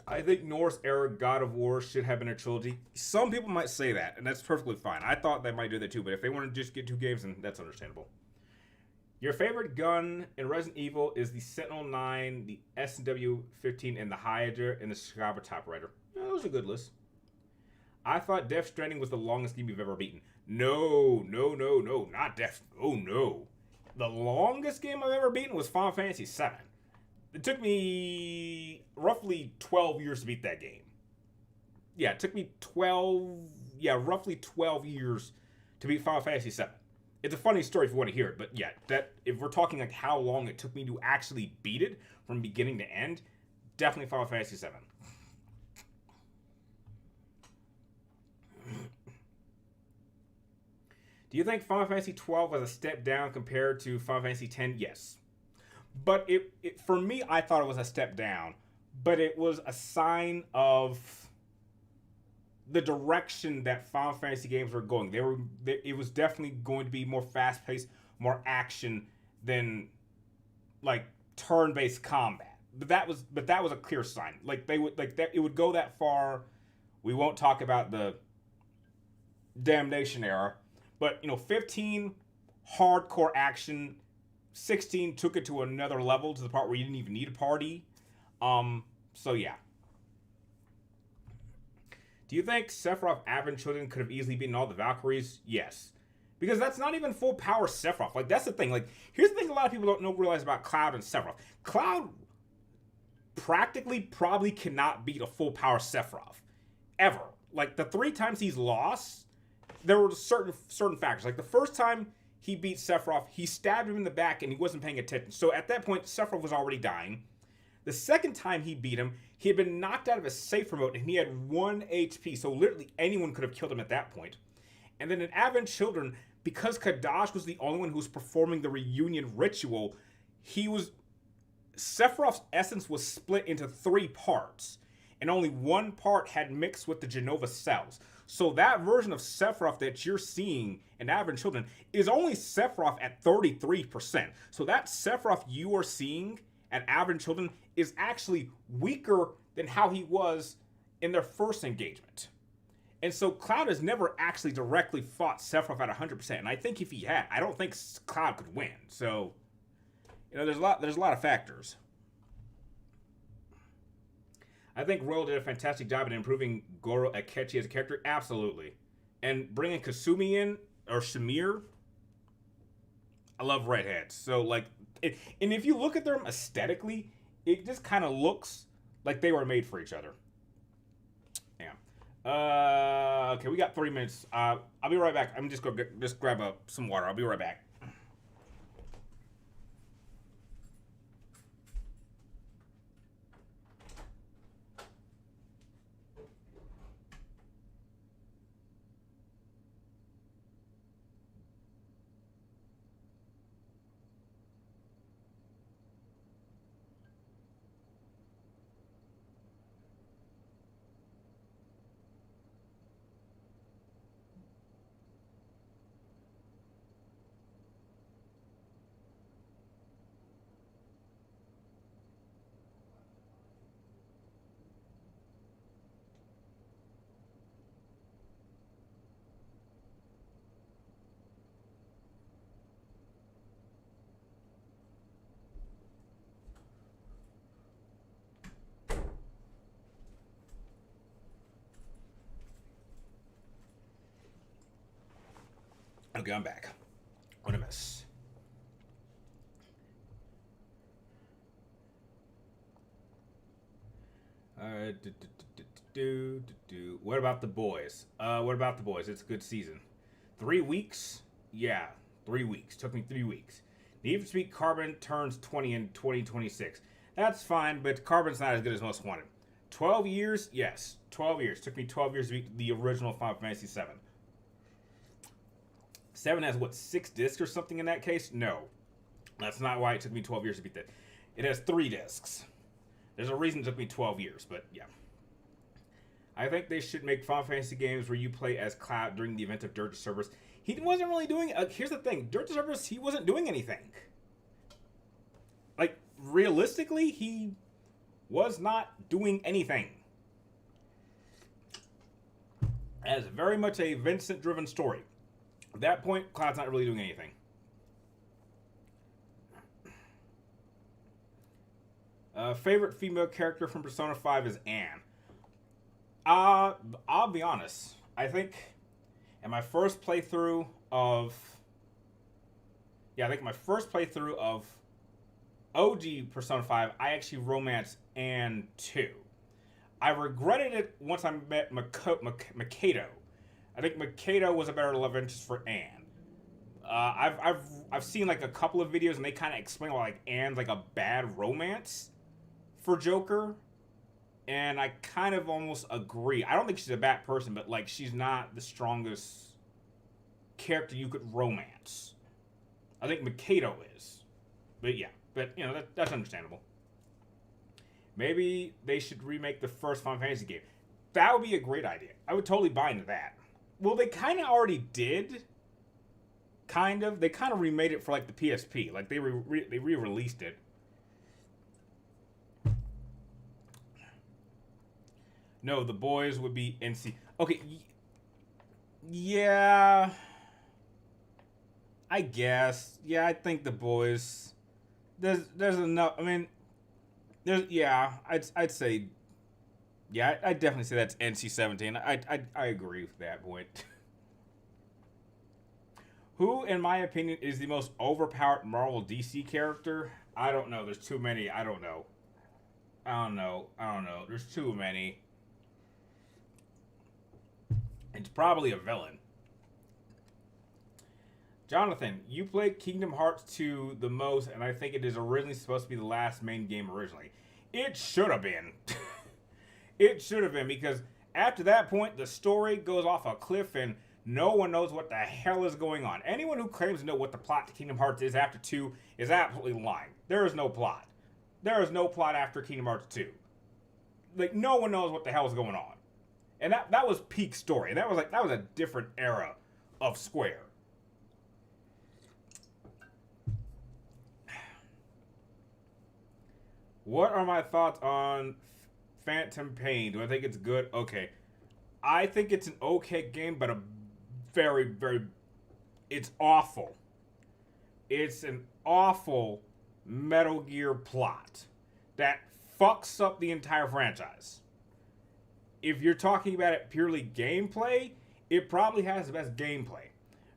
I think Norse-era God of War should have been a trilogy. Some people might say that, and that's perfectly fine. I thought they might do that too, but if they want to just get 2 games, then that's understandable. Your favorite gun in Resident Evil is the Sentinel 9, the SW 15, and the Hydra, and the Scarab Typewriter. Yeah, that was a good list. I thought Death Stranding was the longest game you've ever beaten. No, not Death. Oh, no. The longest game I've ever beaten was Final Fantasy VII. It took me roughly 12 years to beat that game. Yeah, it took me roughly 12 years to beat Final Fantasy VII. It's a funny story if you want to hear it, but yeah, that if we're talking like how long it took me to actually beat it from beginning to end, definitely Final Fantasy VII. Do you think Final Fantasy XII was a step down compared to Final Fantasy X? Yes. But it for me, I thought it was a step down. But it was a sign of the direction that Final Fantasy games were going. It was definitely going to be more fast-paced, more action than like turn-based combat. But that was a clear sign. Like it would go that far. We won't talk about the Damnation era. But, 15, hardcore action. 16 took it to another level to the part where you didn't even need a party. So, yeah. Do you think Sephiroth Advent Children could have easily beaten all the Valkyries? Yes. Because that's not even full power Sephiroth. Like, that's the thing. Like, here's the thing a lot of people don't realize about Cloud and Sephiroth. Cloud practically probably cannot beat a full power Sephiroth. Ever. Like, the 3 times he's lost, there were certain factors. Like the first time he beat Sephiroth, he stabbed him in the back and he wasn't paying attention. So at that point, Sephiroth was already dying. The second time he beat him, he had been knocked out of his safe remote and he had 1 HP. So literally anyone could have killed him at that point. And then in Advent Children, because Kadash was the only one who was performing the reunion ritual, Sephiroth's essence was split into 3 parts. And only 1 part had mixed with the Genova cells. So that version of Sephiroth that you're seeing in Advent Children is only Sephiroth at 33%. So that Sephiroth you are seeing at Advent Children is actually weaker than how he was in their first engagement. And so Cloud has never actually directly fought Sephiroth at 100%. And I think if he had, I don't think Cloud could win. So, there's a lot of factors. I think Royal did a fantastic job in improving Goro Akechi as a character. Absolutely. And bringing Kasumi in, or Shamir, I love redheads. So, like, and if you look at them aesthetically, it just kind of looks like they were made for each other. Yeah. Okay, we got 3 minutes. I'll be right back. I'm just going to grab some water. I'll be right back. Okay, I'm back. What a mess. What about the boys? What about the boys? It's a good season. 3 weeks? Yeah, 3 weeks. Took me 3 weeks. Need for Speed Carbon turns 20 in 2026. That's fine, but Carbon's not as good as Most Wanted. 12 years? Yes, 12 years. Took me 12 years to beat the original Final Fantasy VII. 7 has, what, 6 discs or something in that case? No. That's not why it took me 12 years to beat that. It has 3 discs. There's a reason it took me 12 years, but yeah. I think they should make Final Fantasy games where you play as Cloud during the event of Dirge of Cerberus. He wasn't really doing... here's the thing. Dirge of Cerberus, he wasn't doing anything. Like, realistically, he was not doing anything. As very much a Vincent-driven story. At that point, Cloud's not really doing anything. Favorite female character from Persona 5 is Anne. I'll be honest. I think in my first playthrough of... Yeah, I think my first playthrough of OG Persona 5, I actually romanced Anne too. I regretted it once I met Makoto. I think Makoto was a better love interest for Anne. I've seen like a couple of videos and they kind of explain why like Anne's like a bad romance for Joker, and I kind of almost agree. I don't think she's a bad person, but like she's not the strongest character you could romance. I think Makoto is, but yeah, but you know that's understandable. Maybe they should remake the first Final Fantasy game. That would be a great idea. I would totally buy into that. Well, they kind of already did. Kind of. They kind of remade it for like the PSP. Like they re-released it. No, the boys would be NC. Okay. Yeah. I guess. Yeah, I think the boys. There's enough. I mean, yeah. I'd say. Yeah, I'd definitely say that's NC-17. I agree with that point. Who, in my opinion, is the most overpowered Marvel DC character? I don't know. There's too many. I don't know. There's too many. It's probably a villain. Jonathan, you played Kingdom Hearts 2 the most, and I think it is originally supposed to be the last main game originally. It should have been. It should have been, because after that point, the story goes off a cliff and no one knows what the hell is going on. Anyone who claims to know what the plot to Kingdom Hearts is after 2 is absolutely lying. There is no plot. There is no plot after Kingdom Hearts 2. Like, no one knows what the hell is going on. And that was peak story. That was a different era of Square. What are my thoughts on Phantom Pain? Do I think it's good? Okay. I think it's an okay game, but a very, very... It's awful. It's an awful Metal Gear plot that fucks up the entire franchise. If you're talking about it purely gameplay, it probably has the best gameplay.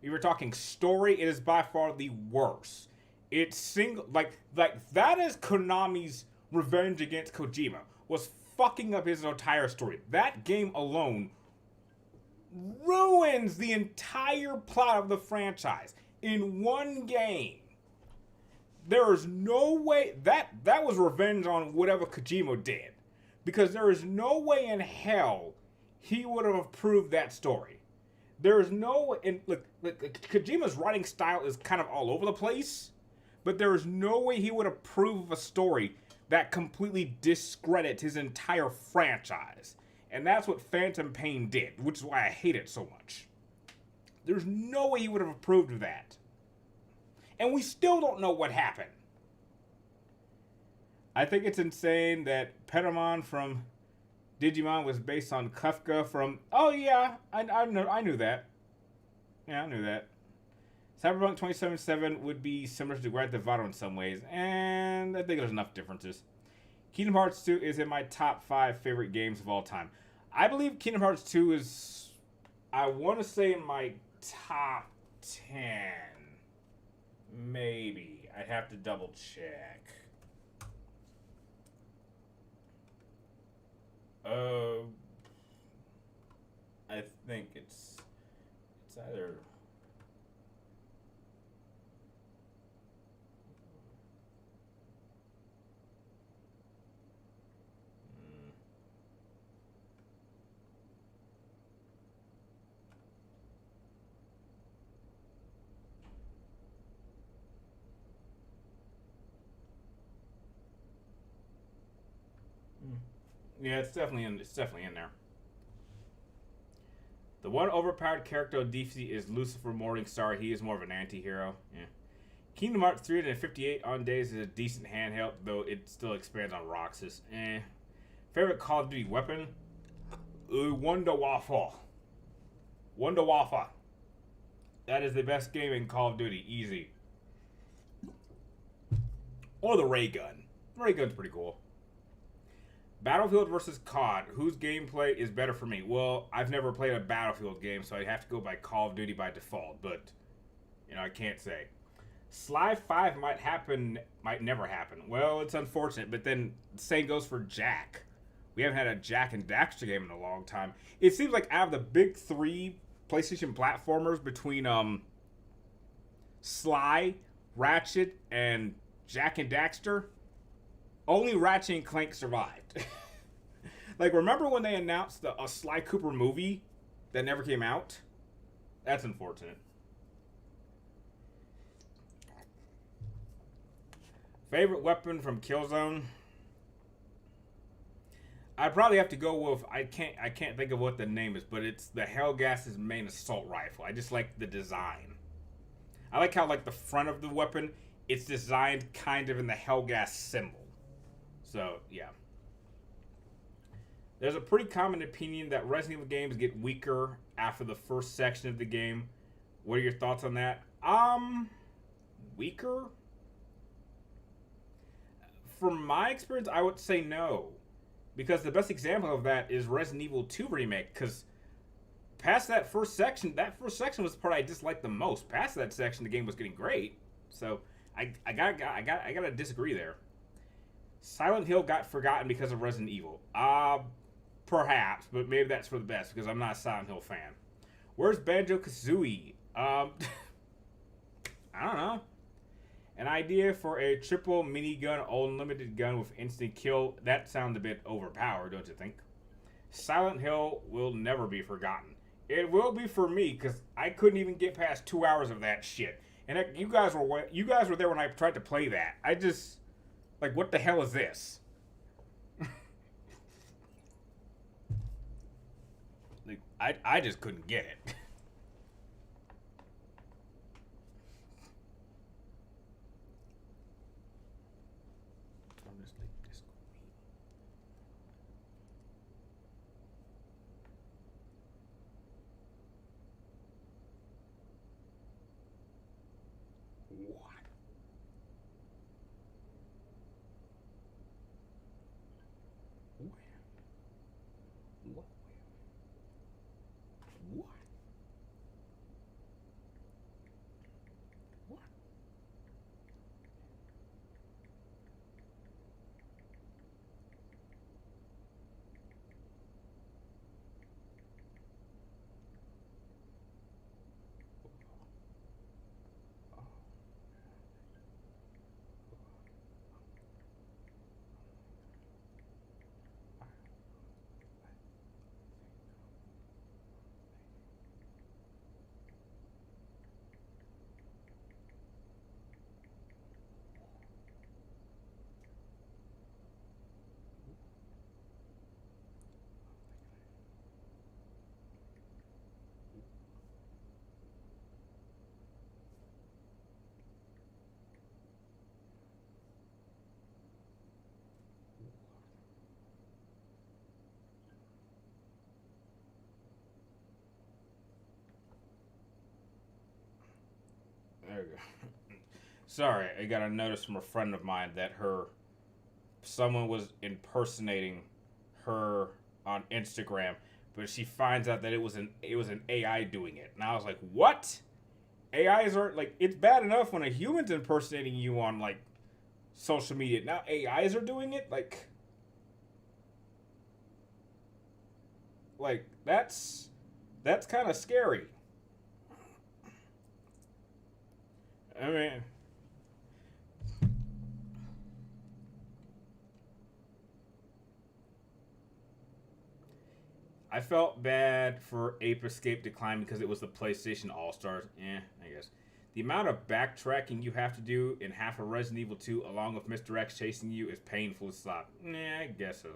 If you're talking story, it is by far the worst. It's single... Like that is Konami's revenge against Kojima. Was fucking up his entire story. That game alone ruins the entire plot of the franchise in one game. There is no way that was revenge on whatever Kojima did, because there is no way in hell he would have approved that story. There is no... And look, Kojima's writing style is kind of all over the place, but there is no way he would approve of a story that completely discredits his entire franchise. And that's what Phantom Pain did, which is why I hate it so much. There's no way he would have approved of that. And we still don't know what happened. I think it's insane that Patamon from Digimon was based on Kafka from... Oh yeah, I knew that. Yeah, I knew that. Cyberpunk 2077 would be similar to Grand Theft Auto in some ways, and I think there's enough differences. Kingdom Hearts 2 is in my top 5 favorite games of all time. I believe Kingdom Hearts 2 is, I want to say, in my top 10. Maybe. I'd have to double check. I think it's either. Yeah, it's definitely in. It's definitely in there. The one overpowered character of DC is Lucifer Morningstar. He is more of an anti-hero. Yeah. Kingdom Hearts 358 on days is a decent handheld, though it still expands on Roxas. Favorite Call of Duty weapon? Wonder Waffle. Wonder Waffle. That is the best game in Call of Duty. Easy. Or the ray gun. The ray gun's pretty cool. Battlefield versus COD. Whose gameplay is better for me? Well, I've never played a Battlefield game, so I have to go by Call of Duty by default. But, I can't say. Sly 5 might never happen. Well, it's unfortunate, but then the same goes for Jack. We haven't had a Jack and Daxter game in a long time. It seems like out of the big three PlayStation platformers between Sly, Ratchet, and Jack and Daxter, only Ratchet and Clank survived. Like, remember when they announced a Sly Cooper movie that never came out? That's unfortunate. Favorite weapon from Killzone? I'd probably have to go with I can't think of what the name is, but it's the Hellgas's main assault rifle. I just like the design. I like how the front of the weapon, it's designed kind of in the Hellgas symbol. So yeah. There's a pretty common opinion that Resident Evil games get weaker after the first section of the game. What are your thoughts on that? Weaker? From my experience, I would say no. Because the best example of that is Resident Evil 2 Remake. Because past that first section was the part I disliked the most. Past that section, the game was getting great. So I gotta disagree there. Silent Hill got forgotten because of Resident Evil. Perhaps, but maybe that's for the best because I'm not a Silent Hill fan. Where's Banjo-Kazooie? I don't know. An idea for a triple minigun unlimited gun with instant kill. That sounds a bit overpowered, don't you think? Silent Hill will never be forgotten. It will be for me because I couldn't even get past 2 hours of that shit. And you guys were there when I tried to play that. I just what the hell is this? I just couldn't get it. There we go. Sorry, I got a notice from a friend of mine that someone was impersonating her on Instagram, but she finds out that it was an AI doing it. And I was like, "What? AIs are like, it's bad enough when a human's impersonating you on like social media. Now AIs are doing it. Like that's kind of scary. I mean, I felt bad for Ape Escape Decline because it was the PlayStation All Stars. I guess. The amount of backtracking you have to do in half of Resident Evil 2, along with Mr. X chasing you, is painful to slap. I guess so.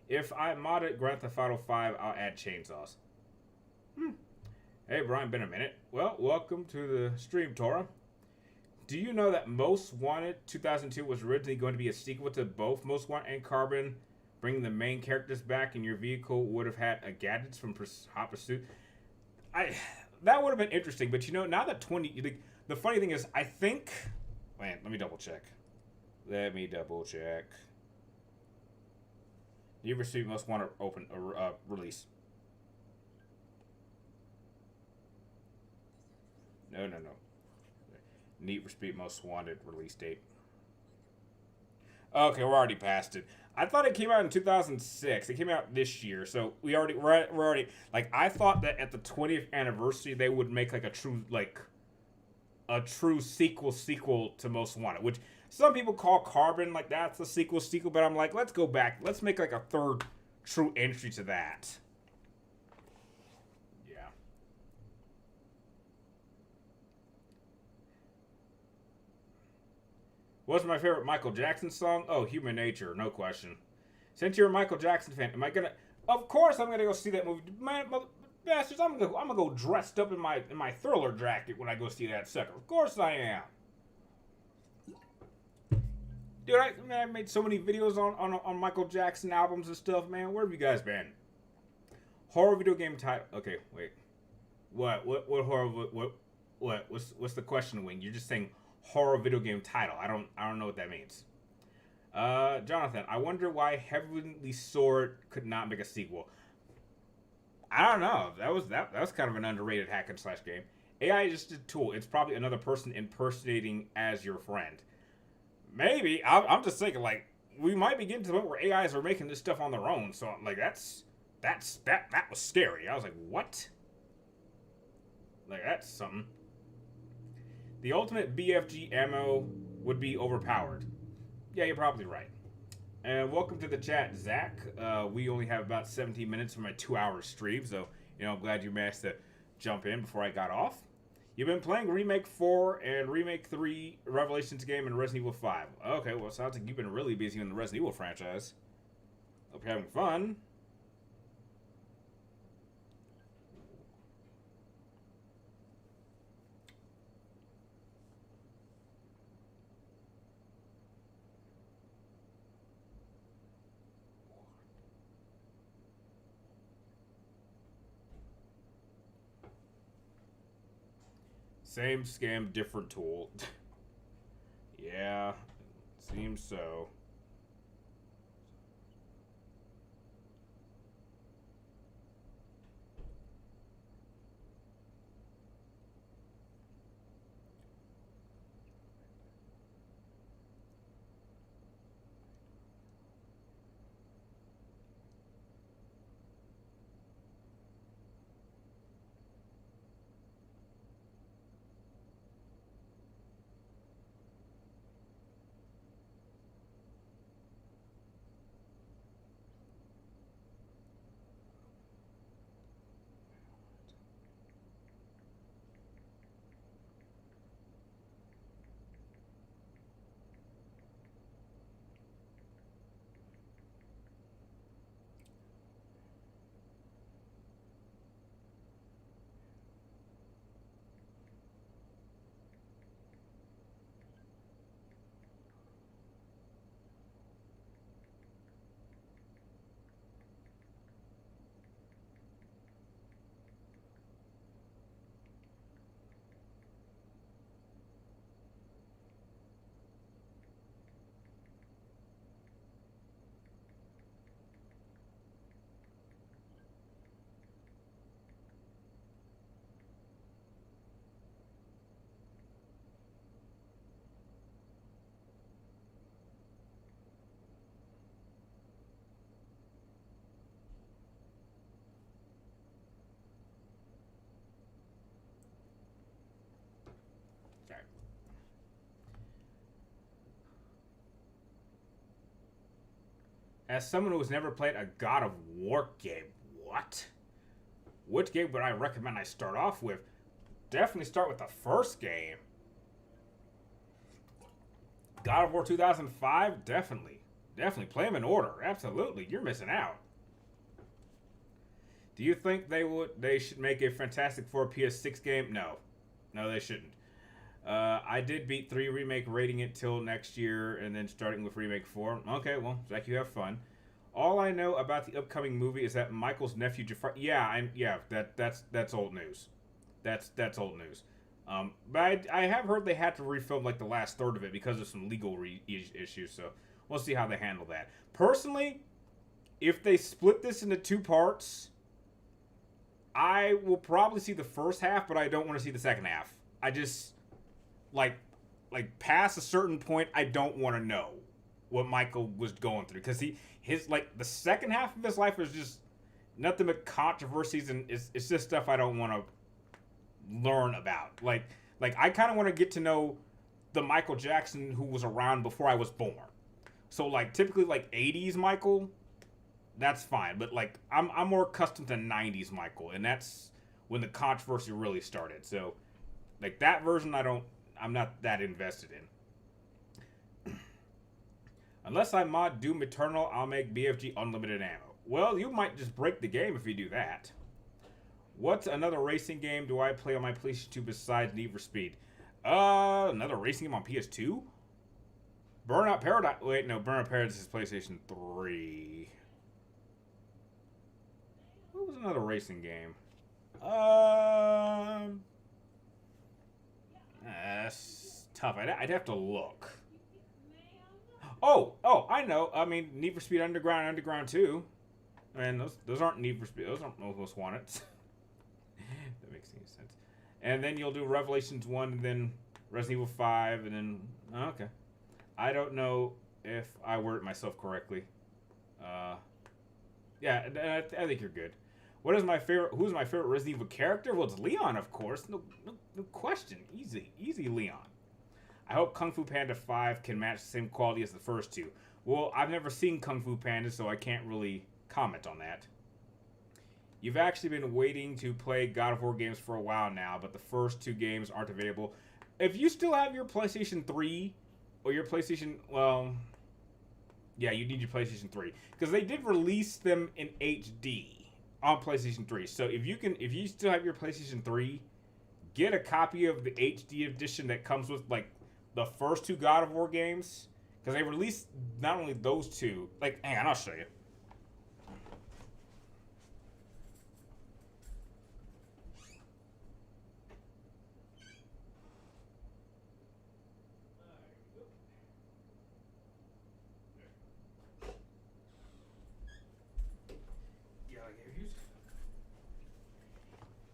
If I modded Grand Theft Auto 5, I'll add chainsaws. Hey, Brian, been a minute. Well, welcome to the stream, Tora. Do you know that Most Wanted 2002 was originally going to be a sequel to both Most Wanted and Carbon, bringing the main characters back, and your vehicle would have had a gadgets from Hot Pursuit? That would have been interesting, but you know, now that 20, the funny thing is, I think, man, let me double check. Need for Speed Most Wanted open release. No. Need for Speed Most Wanted release date. Okay, we're already past it. I thought it came out in 2006. It came out this year, so we're already like, I thought that at the 20th anniversary they would make like a true sequel to Most Wanted, which some people call Carbon like that's the sequel, but I'm like, let's go back. Let's make like a third true entry to that. Yeah. What's my favorite Michael Jackson song? Oh, Human Nature, no question. Since you're a Michael Jackson fan, am I gonna? Of course, I'm gonna go see that movie. Man, bastards, I'm gonna go dressed up in my Thriller jacket when I go see that sucker. Of course I am. Dude, I made so many videos on Michael Jackson albums and stuff, man. Where have you guys been? Horror video game title. Okay, wait. What horror? What's the question, Wing? You're just saying horror video game title. I don't know what that means. Jonathan, I wonder why Heavenly Sword could not make a sequel. I don't know. That was kind of an underrated hack and slash game. AI is just a tool. It's probably another person impersonating as your friend. Maybe. I'm just thinking, like, we might be getting to the point where AIs are making this stuff on their own. So, like, that was scary. I was like, what? Like, that's something. The ultimate BFG ammo would be overpowered. Yeah, you're probably right. And welcome to the chat, Zach. We only have about 17 minutes for my 2-hour stream, so, you know, I'm glad you managed to jump in before I got off. You've been playing Remake 4 and Remake 3 Revelations game and Resident Evil 5. Okay, well, it sounds like you've been really busy in the Resident Evil franchise. Hope you're having fun. Same scam, different tool. Yeah, seems so. As someone who has never played a God of War game, what? Which game would I recommend I start off with? Definitely start with the first game. God of War 2005? Definitely. Definitely. Play them in order. Absolutely. You're missing out. Do you think they should make a Fantastic Four PS6 game? No. No, they shouldn't. I did beat 3 Remake, rating it till next year, and then starting with Remake 4. Okay, well, Zach, you have fun. All I know about the upcoming movie is that Michael's nephew Jafar. Yeah, that's old news. That's old news. But I have heard they had to refilm like the last third of it because of some legal issues. So we'll see how they handle that. Personally, if they split this into 2 parts, I will probably see the first half, but I don't want to see the second half. I just like past a certain point, I don't want to know what Michael was going through because his the second half of his life was just nothing but controversies, and it's just stuff I don't want to learn about. Like I kind of want to get to know the Michael Jackson who was around before I was born. So typically 80s Michael, that's fine, but I'm more accustomed to 90s Michael, and that's when the controversy really started. So that version I'm not that invested in. Unless I mod Doom Eternal, I'll make BFG unlimited ammo. Well, you might just break the game if you do that. What another racing game do I play on my PlayStation 2 besides Need for Speed? Another racing game on PS2? Burnout Paradise. Wait, no, Burnout Paradise is PlayStation 3. What was another racing game? That's tough. I'd have to look. Oh, I know. I mean, Need for Speed Underground, Underground 2. And those aren't Need for Speed. Those aren't Most Wanted. That makes any sense. And then you'll do Revelations 1, and then Resident Evil 5, and then... okay. I don't know if I worded myself correctly. Yeah, I think you're good. Who's my favorite Resident Evil character? Well, it's Leon, of course. No question. Easy Leon. I hope Kung Fu Panda 5 can match the same quality as the first 2. Well, I've never seen Kung Fu Panda, so I can't really comment on that. You've actually been waiting to play God of War games for a while now, but the first 2 games aren't available. If you still have your PlayStation 3 or your PlayStation, well, yeah, you need your PlayStation 3 because they did release them in HD on PlayStation 3. So if you still have your PlayStation 3, get a copy of the HD edition that comes with the first 2 God of War games, because they released not only those 2. Hang on, I'll show you.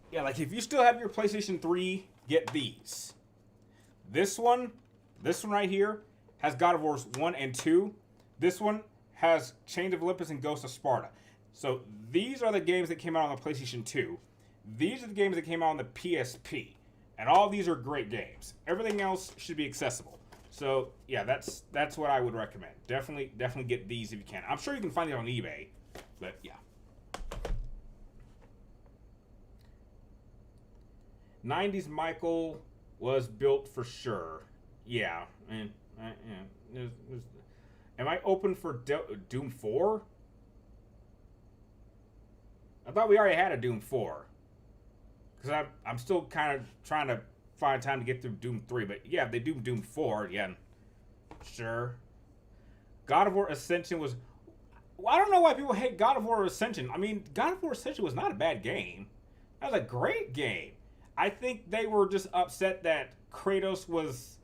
Yeah, if you still have your PlayStation 3, get these. This one right here has God of Wars 1 and 2. This one has Chains of Olympus and Ghost of Sparta. So these are the games that came out on the PlayStation 2. These are the games that came out on the PSP. And all these are great games. Everything else should be accessible. So yeah, that's what I would recommend. Definitely get these if you can. I'm sure you can find it on eBay, but yeah. 90s Michael was built for sure. Yeah, and am I open for Doom 4? I thought we already had a Doom 4. Because I'm still kind of trying to find time to get through Doom 3. But yeah, if they do Doom 4, yeah, sure. God of War Ascension was... I don't know why people hate God of War Ascension. I mean, God of War Ascension was not a bad game. That was a great game. I think they were just upset that Kratos was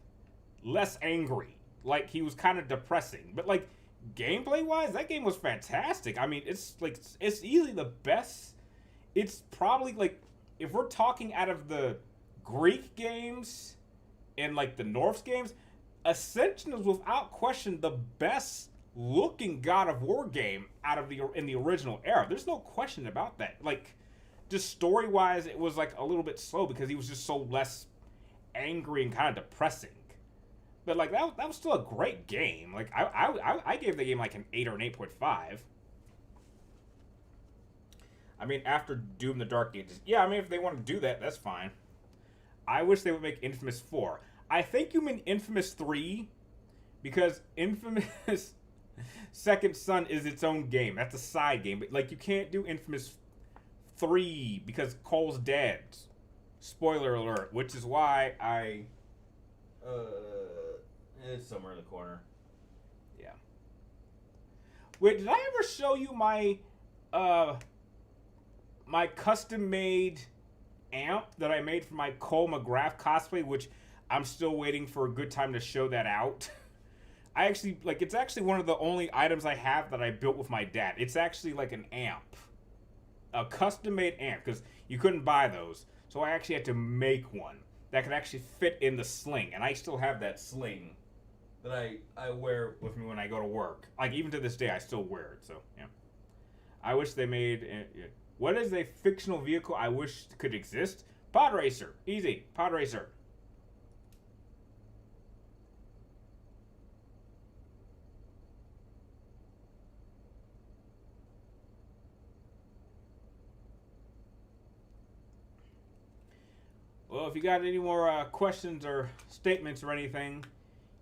less angry. He was kind of depressing. But, gameplay-wise, that game was fantastic. I mean, it's easily the best. It's probably, if we're talking out of the Greek games and, the Norse games, Ascension is without question the best-looking God of War game in the original era. There's no question about that. Just story-wise, it was a little bit slow because he was just so less angry and kind of depressing. But like that was still a great game. Like I gave the game like an 8 or an 8.5. I mean, after Doom: The Dark Ages, yeah. I mean, if they want to do that, that's fine. I wish they would make Infamous 4. I think you mean Infamous 3 because Infamous Second Son is its own game. That's a side game. But like you can't do Infamous 3 because Cole's dead. Spoiler alert, which is why I it's somewhere in the corner. Yeah. Wait, did I ever show you my my custom made amp that I made for my Cole McGrath cosplay, which I'm still waiting for a good time to show that out. I actually, like, it's actually one of the only items I have that I built with my dad. It's actually like an amp. A custom made amp, because you couldn't buy those. So I actually had to make one that could actually fit in the sling. And I still have that sling that I wear with me when I go to work. Like, even to this day, I still wear it. So, yeah. I wish they made... What is a fictional vehicle I wish could exist? Pod Racer. Easy. Pod Racer. Well, if you got any more questions or statements or anything,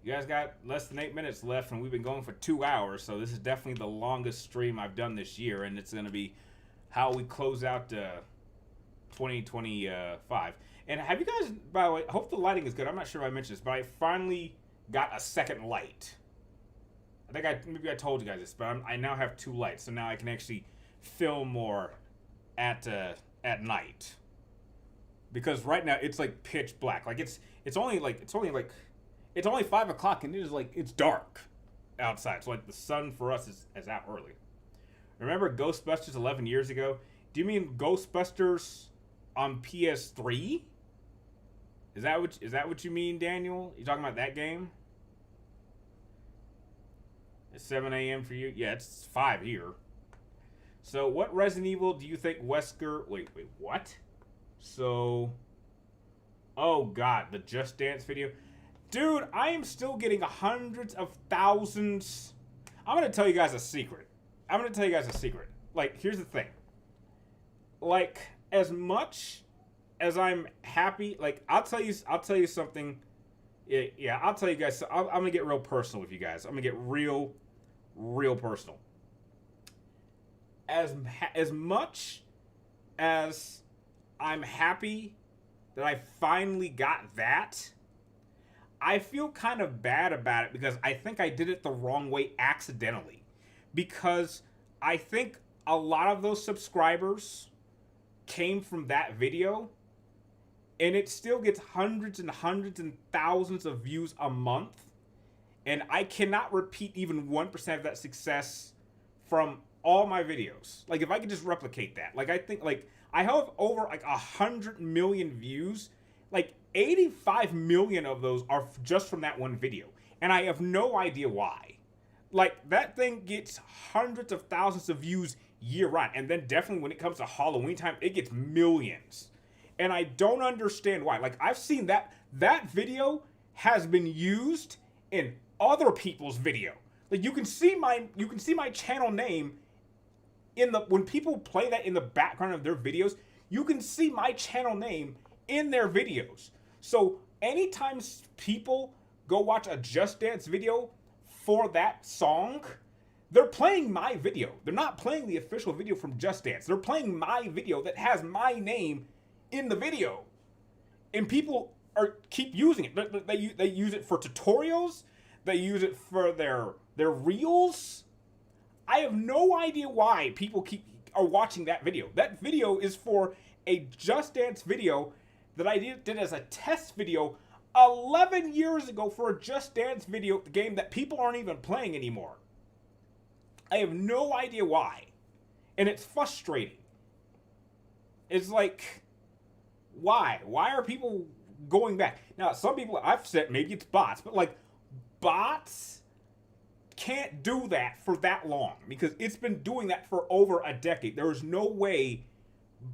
you guys got less than 8 minutes left, and we've been going for 2 hours, so this is definitely the longest stream I've done this year, and it's going to be how we close out 2025. And have you guys, by the way, I hope the lighting is good. I'm not sure if I mentioned this, but I finally got a second light. I think maybe I told you guys this, but I now have 2 lights, so now I can actually film more at night. Because right now it's like pitch black. Like it's only 5 o'clock and it's dark outside. So like the sun for us is out early. Remember Ghostbusters 11 years ago? Do you mean Ghostbusters on PS3? Is that what you mean, Daniel? You talking about that game? It's 7 a.m. for you? Yeah, it's 5 here. So what Resident Evil do you think Wesker... Wait, what? So... Oh, God, the Just Dance video. Dude, I am still getting hundreds of thousands... I'm going to tell you guys a secret. Like, here's the thing. Like, as much as I'm happy... Like, I'll tell you something... Yeah, I'll tell you guys... I'm going to get real personal with you guys. I'm going to get real personal. As much as I'm happy that I finally got that, I feel kind of bad about it because I think I did it the wrong way accidentally. Because I think a lot of those subscribers came from that video, and it still gets hundreds and thousands of views a month, and I cannot repeat even 1% of that success from all my videos. Like, if I could just replicate that. Like, I think, like, I have over, like, 100 million views. Like, 85 million of those are just from that one video. And I have no idea why. Like, that thing gets hundreds of thousands of views year-round. And then definitely when it comes to Halloween time, it gets millions. And I don't understand why. Like, I've seen that video has been used in other people's video. Like, you can see my channel name when people play that in the background of their videos. You can see my channel name in their videos. So anytime people go watch a Just Dance video for that song, they're playing my video. They're not playing the official video from Just Dance. They're playing my video that has my name in the video. And people keep using it. They use it for tutorials. They use it for their reels. I have no idea why people are watching that video. That video is for a Just Dance video that I did as a test video 11 years ago for a Just Dance video game that people aren't even playing anymore. I have no idea why. And it's frustrating. It's like, why? Why are people going back? Now, some people, I've said maybe it's bots, but like, bots can't do that for that long because it's been doing that for over a decade. There is no way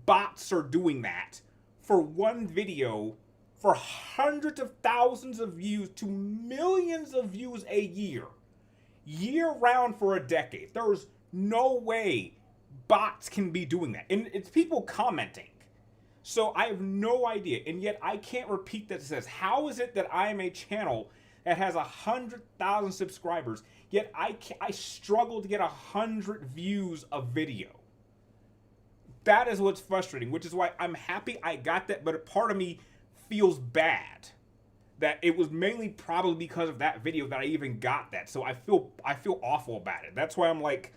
bots are doing that for one video for hundreds of thousands of views to millions of views a year round for a decade. There's no way bots can be doing that. And it's people commenting. So I have no idea. And yet I can't repeat that. It says, how is it that I am a channel that has 100,000 subscribers, yet I struggle to get 100 views a video? That is what's frustrating, which is why I'm happy I got that, but a part of me feels bad that it was mainly probably because of that video that I even got that. So I feel awful about it. That's why I'm like,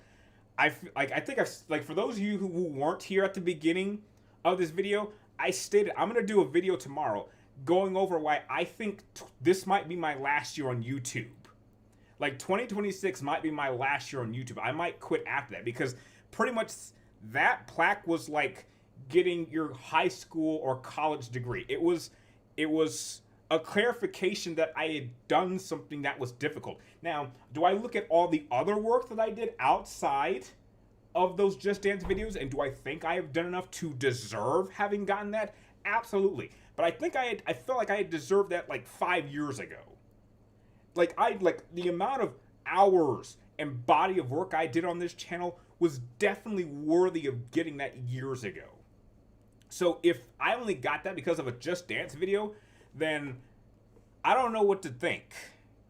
I think I've, like, for those of you who weren't here at the beginning of this video, I stated I'm gonna do a video tomorrow going over why I think this might be my last year on YouTube. Like 2026 might be my last year on YouTube. I might quit after that because pretty much that plaque was like getting your high school or college degree. It was a clarification that I had done something that was difficult. Now, do I look at all the other work that I did outside of those Just Dance videos, and do I think I have done enough to deserve having gotten that? Absolutely. But I think I felt like I had deserved that like 5 years ago. Like the amount of hours and body of work I did on this channel was definitely worthy of getting that years ago. So if I only got that because of a Just Dance video, then I don't know what to think.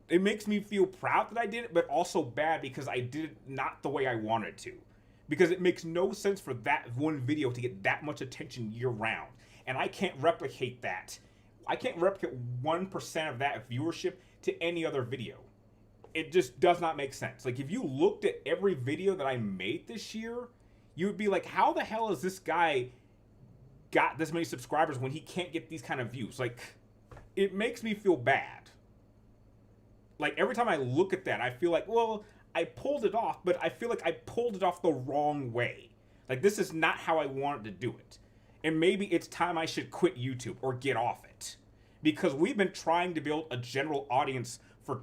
It makes me feel proud that I did it, but also bad because I did it not the way I wanted to. Because it makes no sense for that one video to get that much attention year round. And I can't replicate that. I can't replicate 1% of that viewership to any other video. It just does not make sense. Like, if you looked at every video that I made this year, you would be like, how the hell is this guy got this many subscribers when he can't get these kind of views? Like, it makes me feel bad. Like, every time I look at that, I feel like, well, I pulled it off, but I feel like I pulled it off the wrong way. Like, this is not how I wanted to do it. And maybe it's time I should quit YouTube or get off it. Because we've been trying to build a general audience for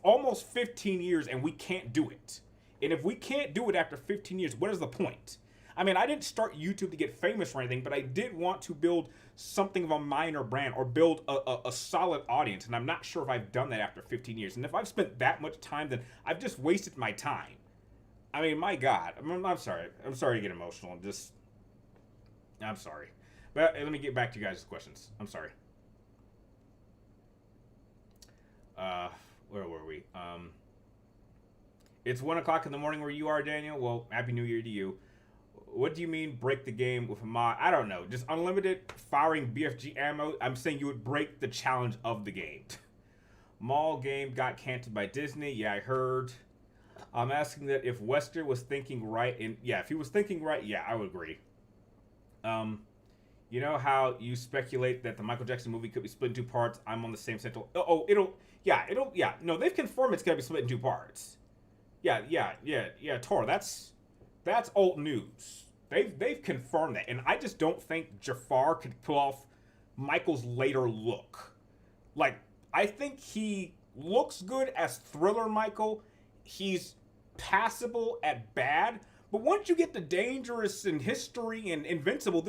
almost 15 years and we can't do it. And if we can't do it after 15 years, what is the point? I mean, I didn't start YouTube to get famous or anything, but I did want to build something of a minor brand or build a solid audience. And I'm not sure if I've done that after 15 years. And if I've spent that much time, then I've just wasted my time. I mean, my God. I'm sorry. I'm sorry to get emotional. I'm sorry. But let me get back to you guys' questions. I'm sorry. Where were we? It's 1 o'clock in the morning where you are, Daniel. Well, Happy New Year to you. What do you mean break the game with a mod? I don't know. Just unlimited firing BFG ammo. I'm saying you would break the challenge of the game. Mall game got canceled by Disney. Yeah, I heard. I'm asking that if Wester was thinking right. And yeah, if he was thinking right, yeah, I would agree. You know how you speculate that the Michael Jackson movie could be split in 2 parts? I'm on the same central. Yeah. No, they've confirmed it's gonna be split in 2 parts. Yeah. Tor, that's old news. They've confirmed that, and I just don't think Jafar could pull off Michael's later look. Like, I think he looks good as Thriller Michael. He's passable at bad, but once you get to Dangerous and History and Invincible,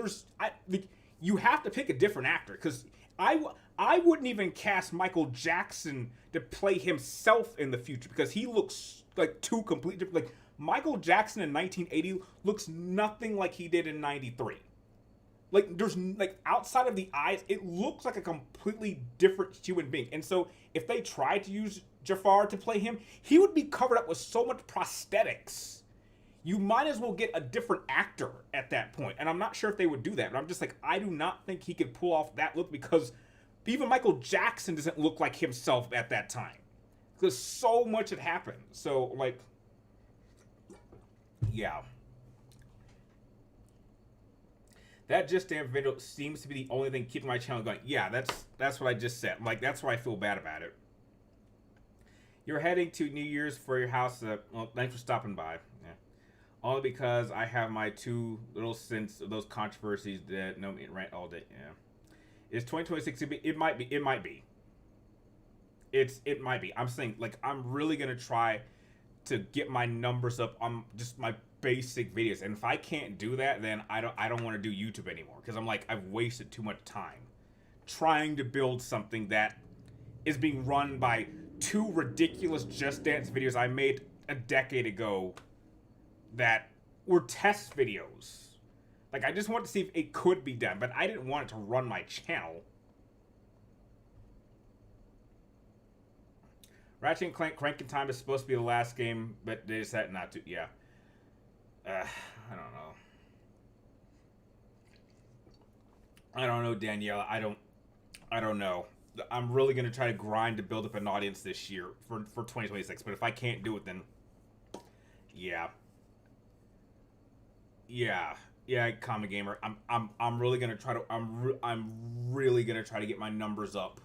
you have to pick a different actor, because I wouldn't even cast Michael Jackson to play himself in the future, because he looks like two completely different. Like, Michael Jackson in 1980 looks nothing like he did in 93. Like, there's, like, outside of the eyes, it looks like a completely different human being. And so, if they tried to use Jafar to play him, he would be covered up with so much prosthetics. You might as well get a different actor at that point. And I'm not sure if they would do that, but I'm just like, I do not think he could pull off that look, because even Michael Jackson doesn't look like himself at that time. Because so much had happened. So, like, yeah. That Just Dance video seems to be the only thing keeping my channel going. Yeah, that's what I just said. Like, that's why I feel bad about it. You're heading to New Year's for your house. Well, thanks for stopping by. Yeah. Only because I have my 2 little cents of those controversies that know me rant all day. Yeah. Is 2026? It might be. It might be. It might be. I'm saying, like, I'm really gonna try to get my numbers up on just my basic videos, and if I can't do that, then I don't want to do YouTube anymore, because I'm like, I've wasted too much time trying to build something that is being run by two ridiculous Just Dance videos I made a decade ago that were test videos. Like, I just wanted to see if it could be done, but I didn't want it to run my channel. Ratchet and Clank Cranking Time is supposed to be the last game, but they decided not to. Yeah. I don't know. I don't know, Danielle. I don't know. I'm really going to try to grind to build up an audience this year for 2026. But if I can't do it, then yeah. Yeah, Common Gamer. I'm really going to try to I'm really going to try to get my numbers up.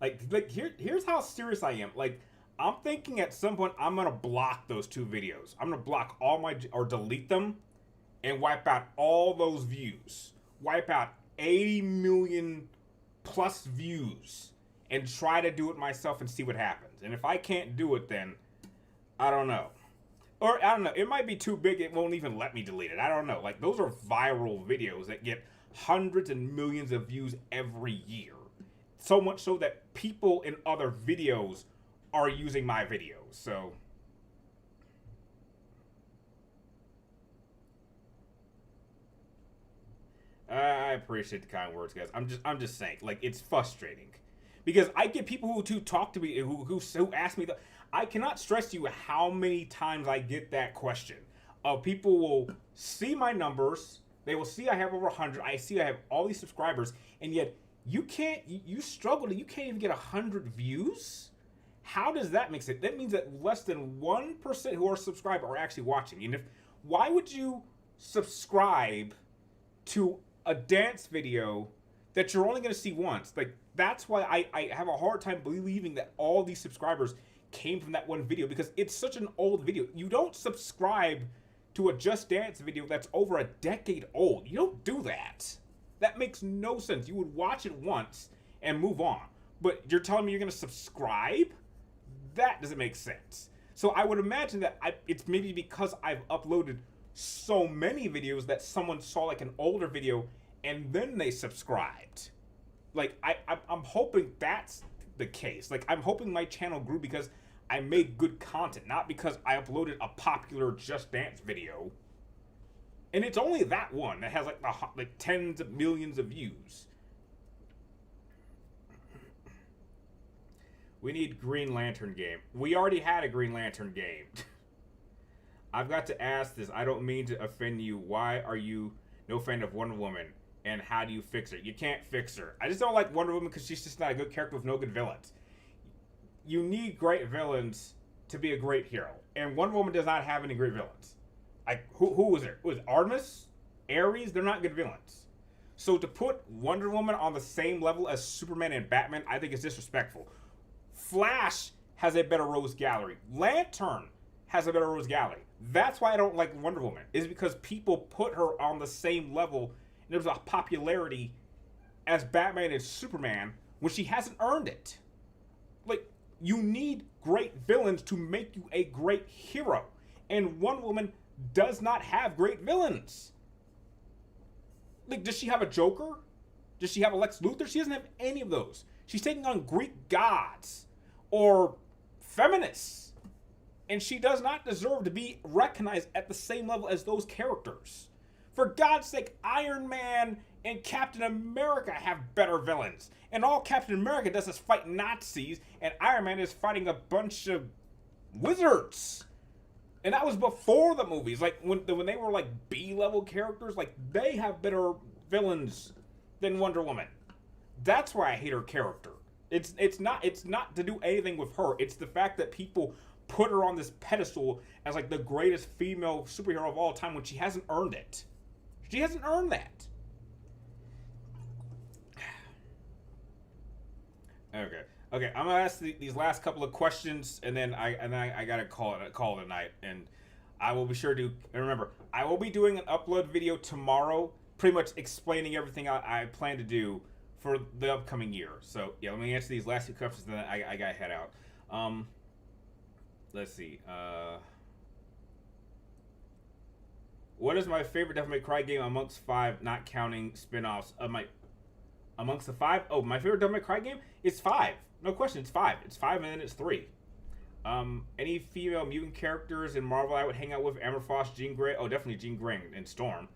Like here's how serious I am. Like, I'm thinking at some point I'm going to block those two videos. I'm going to block all my, or delete them and wipe out all those views. Wipe out 80 million plus views and try to do it myself and see what happens. And if I can't do it, then I don't know. Or I don't know, it might be too big, it won't even let me delete it. I don't know. Like, those are viral videos that get hundreds and millions of views every year. So much so that people in other videos are using my videos. So I appreciate the kind words, guys. I'm just saying, like, it's frustrating because I get people who talk to me who ask me I cannot stress to you how many times I get that question. People will see my numbers, they will see I have over 100, I see I have all these subscribers, and yet you can't even get 100 views. How does that make sense? That means that less than 1% who are subscribed are actually watching. And why would you subscribe to a dance video that you're only going to see once? Like, that's why I have a hard time believing that all these subscribers came from that one video, because it's such an old video. You don't subscribe to a Just Dance video that's over a decade old. You don't do that. That makes no sense. You would watch it once and move on. But you're telling me you're going to subscribe? That doesn't make sense. So I would imagine that it's maybe because I've uploaded so many videos that someone saw like an older video and then they subscribed. Like, I'm hoping that's the case. Like, I'm hoping my channel grew because I made good content, not because I uploaded a popular Just Dance video. And it's only that one that has like tens of millions of views. We need Green Lantern game. We already had a Green Lantern game. I've got to ask this. I don't mean to offend you. Why are you no fan of Wonder Woman? And how do you fix her? You can't fix her. I just don't like Wonder Woman because she's just not a good character with no good villains. You need great villains to be a great hero. And Wonder Woman does not have any great villains. Like, who was there? Was Artemis? Ares? They're not good villains. So to put Wonder Woman on the same level as Superman and Batman, I think is disrespectful. Flash has a better Rose Gallery. Lantern has a better Rose Gallery. That's why I don't like Wonder Woman. Is because people put her on the same level in terms of popularity as Batman and Superman when she hasn't earned it. Like, you need great villains to make you a great hero. And Wonder Woman does not have great villains. Like, does she have a Joker? Does she have a Lex Luthor? She doesn't have any of those. She's taking on Greek gods or feminists. And she does not deserve to be recognized at the same level as those characters. For God's sake, Iron Man and Captain America have better villains. And all Captain America does is fight Nazis, and Iron Man is fighting a bunch of wizards. And that was before the movies. Like, when they were like B-level characters, like, they have better villains than Wonder Woman. That's why I hate her character. It's not to do anything with her. It's the fact that people put her on this pedestal as like the greatest female superhero of all time when she hasn't earned it. She hasn't earned that. Okay. I'm gonna ask these last couple of questions, and then I gotta call it a night. And I will be sure to, and remember, I will be doing an upload video tomorrow, pretty much explaining everything I plan to do for the upcoming year. So yeah, let me answer these last two questions, and then I gotta head out. Let's see. What is my favorite Devil May Cry game amongst 5, not counting spin-offs? Amongst the 5, oh, my favorite Devil May Cry game? It's 5. No question, it's 5. It's 5 and then it's 3. Any female mutant characters in Marvel I would hang out with? Emma Frost, Jean Grey. Oh, definitely Jean Grey and Storm.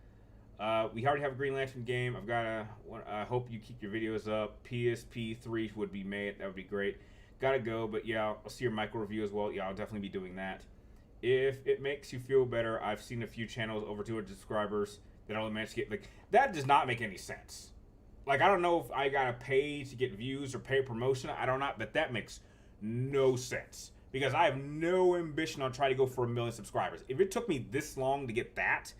We already have a Green Lantern game. I hope you keep your videos up. PSP 3 would be made. That would be great. Gotta go, but yeah, I'll see your micro review as well. Yeah, I'll definitely be doing that. If it makes you feel better, I've seen a few channels over 200 subscribers that only managed to get, like, that does not make any sense. Like, I don't know if I gotta pay to get views or pay promotion. I don't know, but that makes no sense. Because I have no ambition on trying to go for 1 million subscribers. If it took me this long to get that,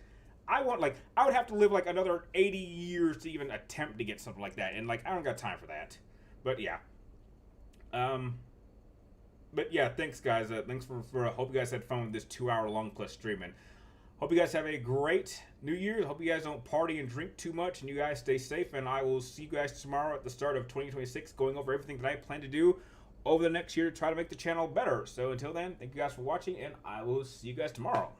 I would have to live like another 80 years to even attempt to get something like that. And like, I don't got time for that. But yeah. But yeah, thanks guys. Thanks for hope you guys had fun with this 2-hour long plus streaming. Hope you guys have a great New Year. Hope you guys don't party and drink too much, and you guys stay safe. And I will see you guys tomorrow at the start of 2026, going over everything that I plan to do over the next year to try to make the channel better. So until then, thank you guys for watching, and I will see you guys tomorrow.